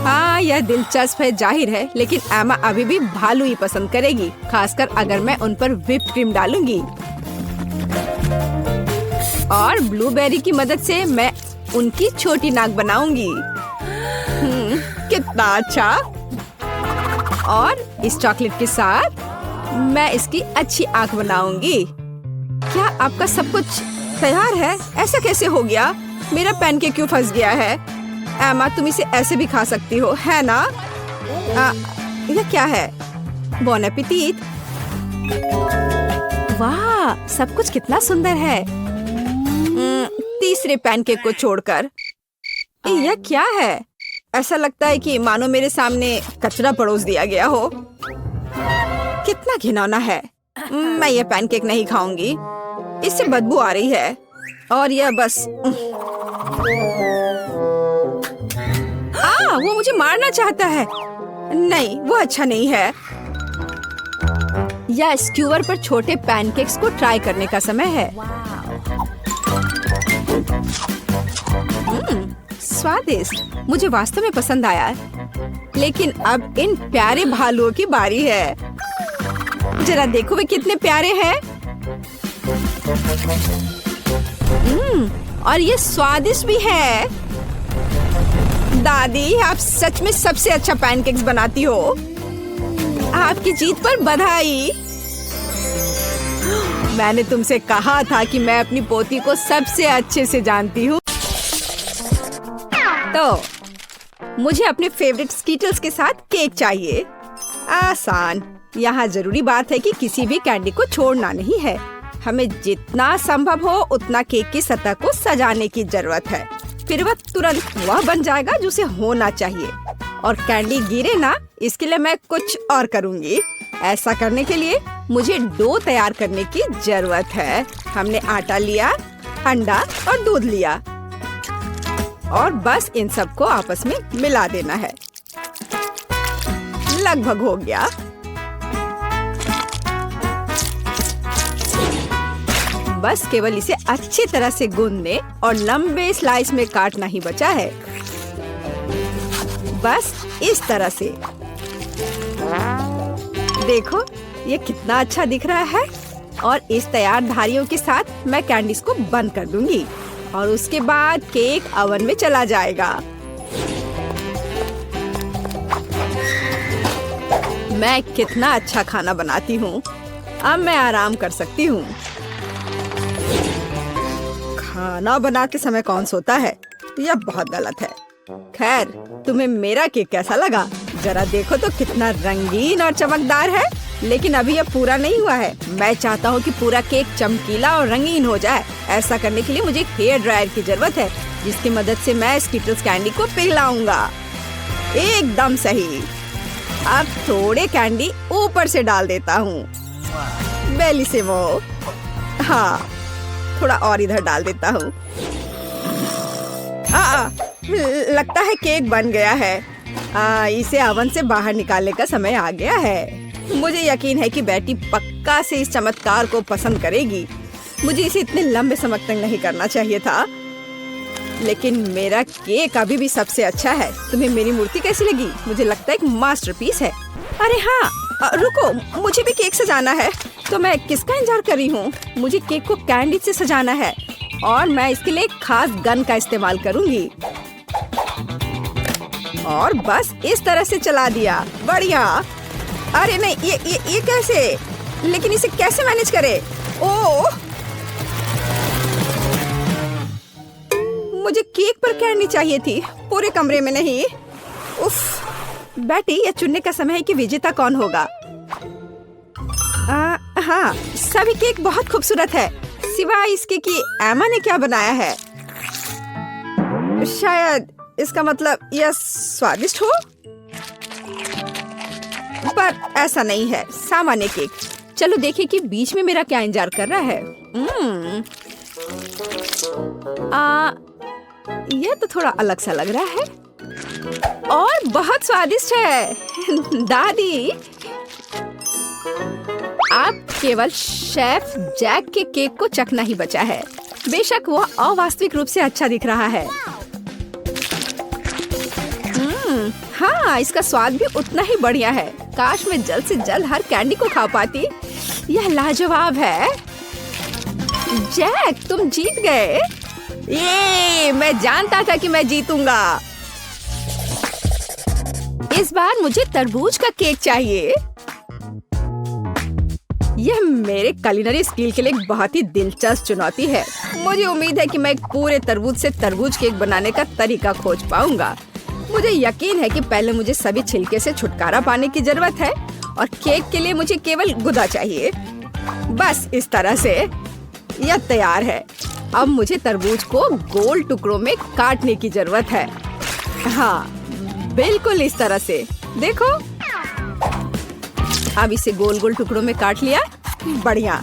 हाँ, यह दिलचस्प है जाहिर है, लेकिन एमा अभी भी भालू ही पसंद करेगी, खासकर अगर मैं उन पर व्हिप्ड क्रीम डालूंगी। और ब्लूबेरी की मदद से मैं उनकी छोटी नाक बनाऊंगी। कितना अच्छा। और इस चॉकलेट के साथ मैं इसकी अच्छी आंख बनाऊंगी। क्या आपका सब कुछ तैयार है? ऐसा कैसे हो गया? मेरा पैनकेक क्यों फंस गया है? एमा, तुम इसे ऐसे भी खा सकती हो, है ना? यह क्या है? बॉन एपेटिट। वाह, सब कुछ कितना सुंदर है। तीसरे पैनकेक को छोड़कर। यह क्या है? ऐसा लगता है कि मानो मेरे सामने कचरा परोस दिया गया हो। कितना घिनौना है। मैं यह पैनकेक नहीं खाऊंगी, इससे बदबू आ रही है। और यह बस वो मुझे मारना चाहता है। नहीं, वो अच्छा नहीं है। या स्क्यूअर पर छोटे पैनकेक्स को ट्राई करने का समय है। स्वादिष्ट, मुझे वास्तव में पसंद आया। लेकिन अब इन प्यारे भालुओं की बारी है। जरा देखो वे कितने प्यारे हैं। और ये स्वादिष्ट भी है। दादी, आप सच में सबसे अच्छा पैनकेक्स बनाती हो। आपकी जीत पर बधाई। मैंने तुमसे कहा था कि मैं अपनी पोती को सबसे अच्छे से जानती हूँ। तो मुझे अपने फेवरेट स्कीटल्स के साथ केक चाहिए। आसान। यहाँ जरूरी बात है कि किसी भी कैंडी को छोड़ना नहीं है। हमें जितना संभव हो उतना केक की सतह को सजाने की जरूरत है। फिर वह तुरंत वह बन जाएगा जो उसे होना चाहिए। और कैंडी गिरे ना, इसके लिए मैं कुछ और करूँगी। ऐसा करने के लिए मुझे डो तैयार करने की जरूरत है। हमने आटा लिया, अंडा और दूध लिया और बस इन सबको आपस में मिला देना है। लगभग हो गया। बस केवल इसे अच्छी तरह से गूंदने और लंबे स्लाइस में काटना ही बचा है। बस इस तरह से। देखो, ये कितना अच्छा दिख रहा है। और इस तैयार धारियों के साथ मैं कैंडीज को बंद कर दूंगी और उसके बाद केक ओवन में चला जाएगा। मैं कितना अच्छा खाना बनाती हूँ। अब मैं आराम कर सकती हूँ। खाना बनाते समय कौन सोता है? यह बहुत गलत है। खैर, तुम्हें मेरा केक कैसा लगा? जरा देखो तो कितना रंगीन और चमकदार है। लेकिन अभी यह पूरा नहीं हुआ है। मैं चाहता हूँ कि पूरा केक चमकीला और रंगीन हो जाए। ऐसा करने के लिए मुझे एक हेयर ड्रायर की जरूरत है, जिसकी मदद से मैं स्कीटल्स कैंडी को पिघलाऊंगा। एकदम सही। अब थोड़े कैंडी ऊपर से डाल देता हूँ। बेलिसिमो। हाँ, थोड़ा और इधर डाल देता हूँ। लगता है केक बन गया है। इसे ओवन से बाहर निकालने का समय आ गया है। मुझे यकीन है कि बेटी पक्का से इस चमत्कार को पसंद करेगी। मुझे इसे इतने लंबे समय तक नहीं करना चाहिए था, लेकिन मेरा केक अभी भी सबसे अच्छा है। तुम्हें मेरी मूर्ति कैसी लगी? मुझे लगता है एक मास्टरपीस है। अरे हाँ, रुको, मुझे भी केक सजाना है। तो मैं किसका इंतजार कर रही हूँ? मुझे केक को कैंडी से सजाना है और मैं इसके लिए एक खास गन का इस्तेमाल करूँगी। और बस इस तरह से चला दिया। बढ़िया। अरे नहीं, ये कैसे? लेकिन इसे कैसे मैनेज करे? ओह, मुझे केक पर कैंडी चाहिए थी, पूरे कमरे में नहीं। उफ, बेटी, यह चुनने का समय है कि विजेता कौन होगा। हाँ, सभी केक बहुत खूबसूरत है, सिवाय इसके कि एमा ने क्या बनाया है। शायद इसका मतलब यह स्वादिष्ट हो, पर ऐसा नहीं है, सामान्य केक। चलो देखें कि बीच में मेरा क्या इंतजार कर रहा है। यह तो थोड़ा अलग सा लग रहा है और बहुत स्वादिष्ट है। दादी, आप केवल शेफ जैक के केक को चखना ही बचा है। बेशक वह अवास्तविक रूप से अच्छा दिख रहा है। हाँ, इसका स्वाद भी उतना ही बढ़िया है। काश मैं जल्द से जल्द हर कैंडी को खा पाती। यह लाजवाब है। जैक, तुम जीत गए। ये मैं जानता था कि मैं जीतूंगा। इस बार मुझे तरबूज का केक चाहिए। यह मेरे कुलिनरी स्किल के लिए एक बहुत ही दिलचस्प चुनौती है। मुझे उम्मीद है कि मैं एक पूरे तरबूज से तरबूज केक बनाने का तरीका खोज पाऊंगा। मुझे यकीन है कि पहले मुझे सभी छिलके से छुटकारा पाने की जरूरत है और केक के लिए मुझे केवल गुदा चाहिए। बस इस तरह से यह तैयार है। अब मुझे तरबूज को गोल टुकड़ों में काटने की जरूरत है। हाँ, बिल्कुल इस तरह से। देखो, अब इसे गोल गोल टुकड़ों में काट लिया। बढ़िया।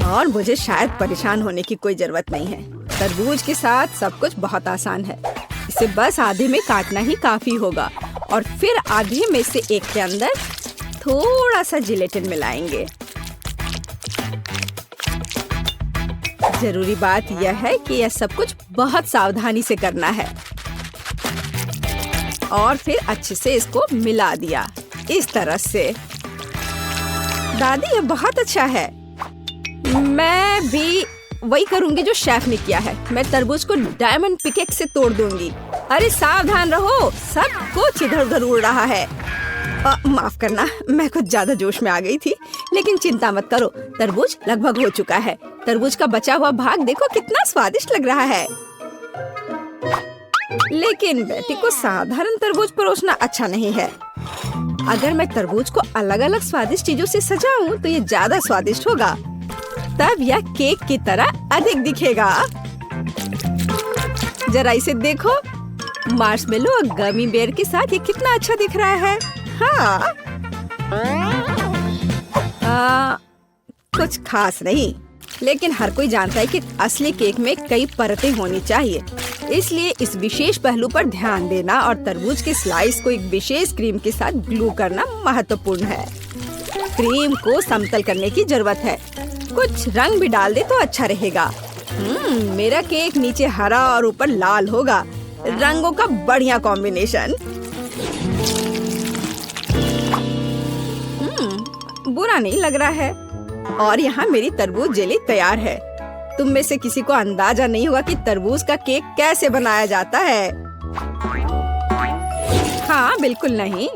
और मुझे शायद परेशान होने की कोई जरूरत नहीं है। तरबूज के साथ सब कुछ बहुत आसान है। इसे बस आधे में काटना ही काफी होगा और फिर आधे में से एक के अंदर थोड़ा सा जिलेटिन मिलाएंगे। जरूरी बात यह है कि यह सब कुछ बहुत सावधानी से करना है। और फिर अच्छे से इसको मिला दिया इस तरह से। दादी, ये बहुत अच्छा है। मैं भी वही करूंगी जो शेफ ने किया है। मैं तरबूज को डायमंड पिकेक्स से तोड़ दूंगी। अरे सावधान रहो, सब कुछ इधर उधर उड़ रहा है। माफ करना, मैं कुछ ज्यादा जोश में आ गई थी। लेकिन चिंता मत करो, तरबूज लगभग हो चुका है। तरबूज का बचा हुआ भाग देखो कितना स्वादिष्ट लग रहा है। लेकिन बेटी को साधारण तरबूज परोसना अच्छा नहीं है। अगर मैं तरबूज को अलग अलग स्वादिष्ट चीजों से सजाऊं तो ये ज्यादा स्वादिष्ट होगा। तब यह केक की तरह अधिक दिखेगा। जरा इसे देखो, मार्शमेलो और गमी बेयर के साथ ये कितना अच्छा दिख रहा है। हाँ, कुछ खास नहीं, लेकिन हर कोई जानता है कि असली केक में कई परतें होनी चाहिए। इसलिए इस विशेष पहलू पर ध्यान देना और तरबूज के स्लाइस को एक विशेष क्रीम के साथ ग्लू करना महत्वपूर्ण है। क्रीम को समतल करने की जरूरत है। कुछ रंग भी डाल दे तो अच्छा रहेगा। मेरा केक नीचे हरा और ऊपर लाल होगा। रंगों का बढ़िया कॉम्बिनेशन। बुरा नहीं लग रहा है। और यहाँ मेरी तरबूज जेली तैयार है। तुम में से किसी को अंदाजा नहीं हुआ कि तरबूज का केक कैसे बनाया जाता है। हाँ, बिल्कुल नहीं।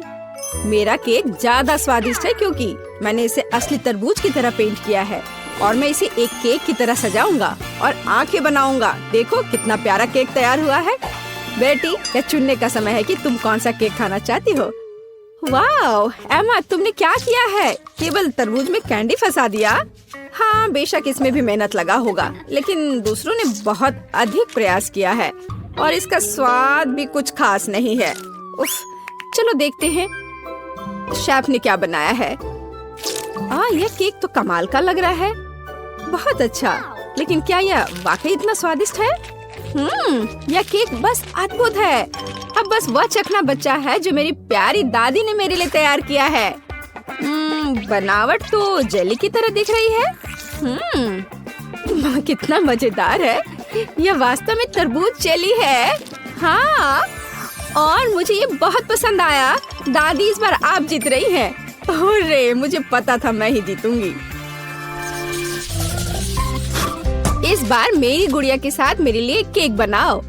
मेरा केक ज्यादा स्वादिष्ट है क्योंकि मैंने इसे असली तरबूज की तरह पेंट किया है। और मैं इसे एक केक की तरह सजाऊंगा और आंखें बनाऊंगा। देखो कितना प्यारा केक तैयार हुआ है। बेटी, यह चुनने का समय है कि तुम कौन सा केक खाना चाहती हो। वाह एमा, तुमने क्या किया है? केवल तरबूज में कैंडी फंसा दिया। हाँ, बेशक इसमें भी मेहनत लगा होगा, लेकिन दूसरों ने बहुत अधिक प्रयास किया है और इसका स्वाद भी कुछ खास नहीं है। उफ, चलो देखते हैं शेफ ने क्या बनाया है। यह केक तो कमाल का लग रहा है। बहुत अच्छा, लेकिन क्या यह वाकई इतना स्वादिष्ट है? यह केक बस अद्भुत है। अब बस वह चखना बचा है जो मेरी प्यारी दादी ने मेरे लिए तैयार किया है। बनावट तो जेली की तरह दिख रही है। कितना मजेदार है। यह वास्तव में तरबूज जेली है। हाँ, और मुझे ये बहुत पसंद आया। दादी, इस बार आप जीत रही हैं। अरे, मुझे पता था मैं ही जीतूंगी। इस बार मेरी गुड़िया के साथ मेरे लिए केक बनाओ।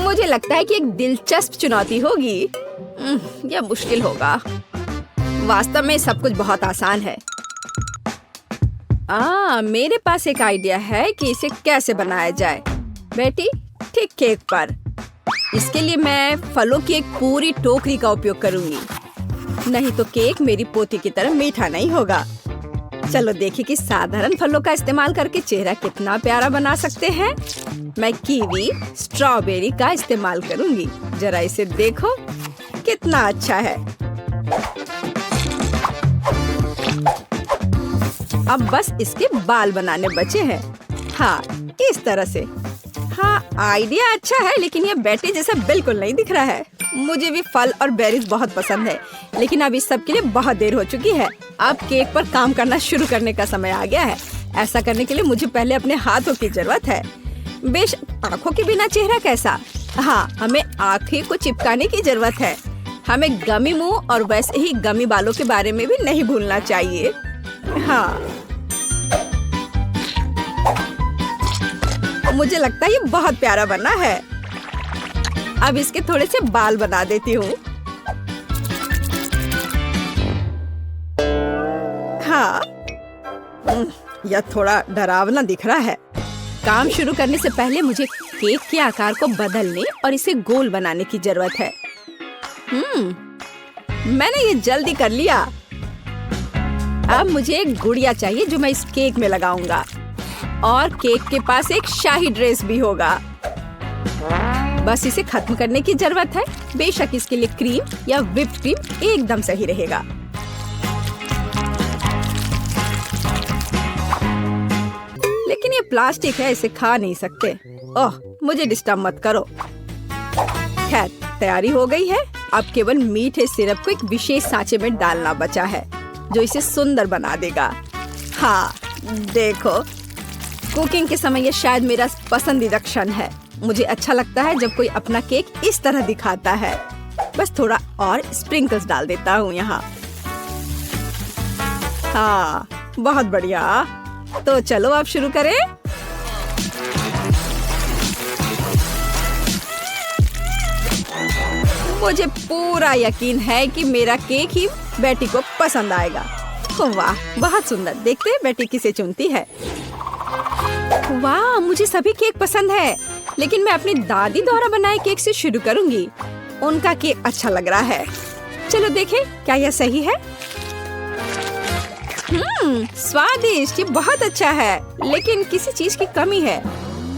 मुझे लगता है कि एक दिलचस्प चुनौती होगी। यह मुश्किल होगा। वास्तव में सब कुछ बहुत आसान है। मेरे पास एक आइडिया है कि इसे कैसे बनाया जाए। बेटी, ठीक केक पर। इसके लिए मैं फलों की एक पूरी टोकरी का उपयोग करूंगी, नहीं तो केक मेरी पोती की तरह मीठा नहीं होगा। चलो देखें कि साधारण फलों का इस्तेमाल करके चेहरा कितना प्यारा बना सकते हैं। मैं कीवी, स्ट्रॉबेरी का इस्तेमाल करूंगी। जरा इसे देखो, कितना अच्छा है। अब बस इसके बाल बनाने बचे हैं। हाँ, इस तरह से। हाँ, आइडिया अच्छा है, लेकिन ये बैटरी जैसा बिल्कुल नहीं दिख रहा है। मुझे भी फल और बेरीज बहुत पसंद है, लेकिन अब इस सब के लिए बहुत देर हो चुकी है। अब केक पर काम करना शुरू करने का समय आ गया है। ऐसा करने के लिए मुझे पहले अपने हाथों की जरूरत है। बेशक आँखों के बिना चेहरा कैसा। हाँ, हमें आँखें को चिपकाने की जरूरत है। हमें गमी मुंह और वैसे ही गमी बालों के बारे में भी नहीं भूलना चाहिए। हाँ, मुझे लगता है ये बहुत प्यारा बना है। अब इसके थोड़े से बाल बना देती हूँ। हाँ, यह थोड़ा डरावना दिख रहा है। काम शुरू करने से पहले मुझे केक के आकार को बदलने और इसे गोल बनाने की जरूरत है। मैंने ये जल्दी कर लिया। अब मुझे एक गुड़िया चाहिए जो मैं इस केक में लगाऊंगा, और केक के पास एक शाही ड्रेस भी होगा। बस इसे खत्म करने की जरूरत है। बेशक इसके लिए क्रीम या व्हिप्ड क्रीम एकदम सही रहेगा। लेकिन ये प्लास्टिक है, इसे खा नहीं सकते। ओह, मुझे डिस्टर्ब मत करो। खैर, तैयारी हो गई है। अब केवल मीठे सिरप को एक विशेष सांचे में डालना बचा है, जो इसे सुंदर बना देगा। हाँ, देखो, कुकिंग के समय ये शायद मेरा पसंदीदा क्षण है। मुझे अच्छा लगता है जब कोई अपना केक इस तरह दिखाता है। बस थोड़ा और स्प्रिंकल्स डाल देता हूँ यहाँ। हाँ, बहुत बढ़िया। तो चलो अब शुरू करें। मुझे पूरा यकीन है कि मेरा केक ही बेटी को पसंद आएगा। वाह, बहुत सुंदर। देखते हैं बेटी किसे चुनती है। वाह, मुझे सभी केक पसंद है, लेकिन मैं अपनी दादी द्वारा बनाए केक से शुरू करूंगी। उनका केक अच्छा लग रहा है। चलो देखें, क्या यह सही है? स्वादिष्ट, ये बहुत अच्छा है, लेकिन किसी चीज की कमी है।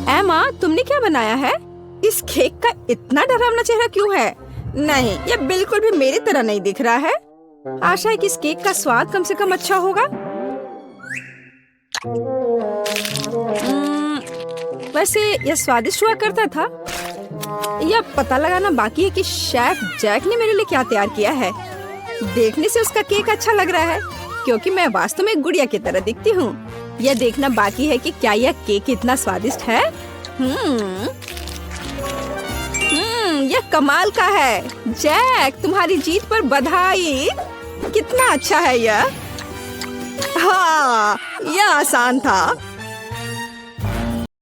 एमा, तुमने क्या बनाया है? इस केक का इतना डरावना चेहरा क्यों है? नहीं, ये बिल्कुल भी मेरी तरह नहीं दिख रहा है। आशा है कि इस केक का स्वाद कम से कम अच्छा होगा। वैसे यह स्वादिष्ट हुआ करता था। यह पता लगाना बाकी है कि शेफ जैक ने मेरे लिए क्या तैयार किया है। देखने से उसका केक अच्छा लग रहा है, क्योंकि मैं वास्तव में गुड़िया की तरह दिखती हूँ। यह देखना बाकी है कि क्या यह केक इतना स्वादिष्ट है। यह कमाल का है। जैक, तुम्हारी जीत पर बधाई। कितना अच्छा है यह। हाँ, यह आसान था।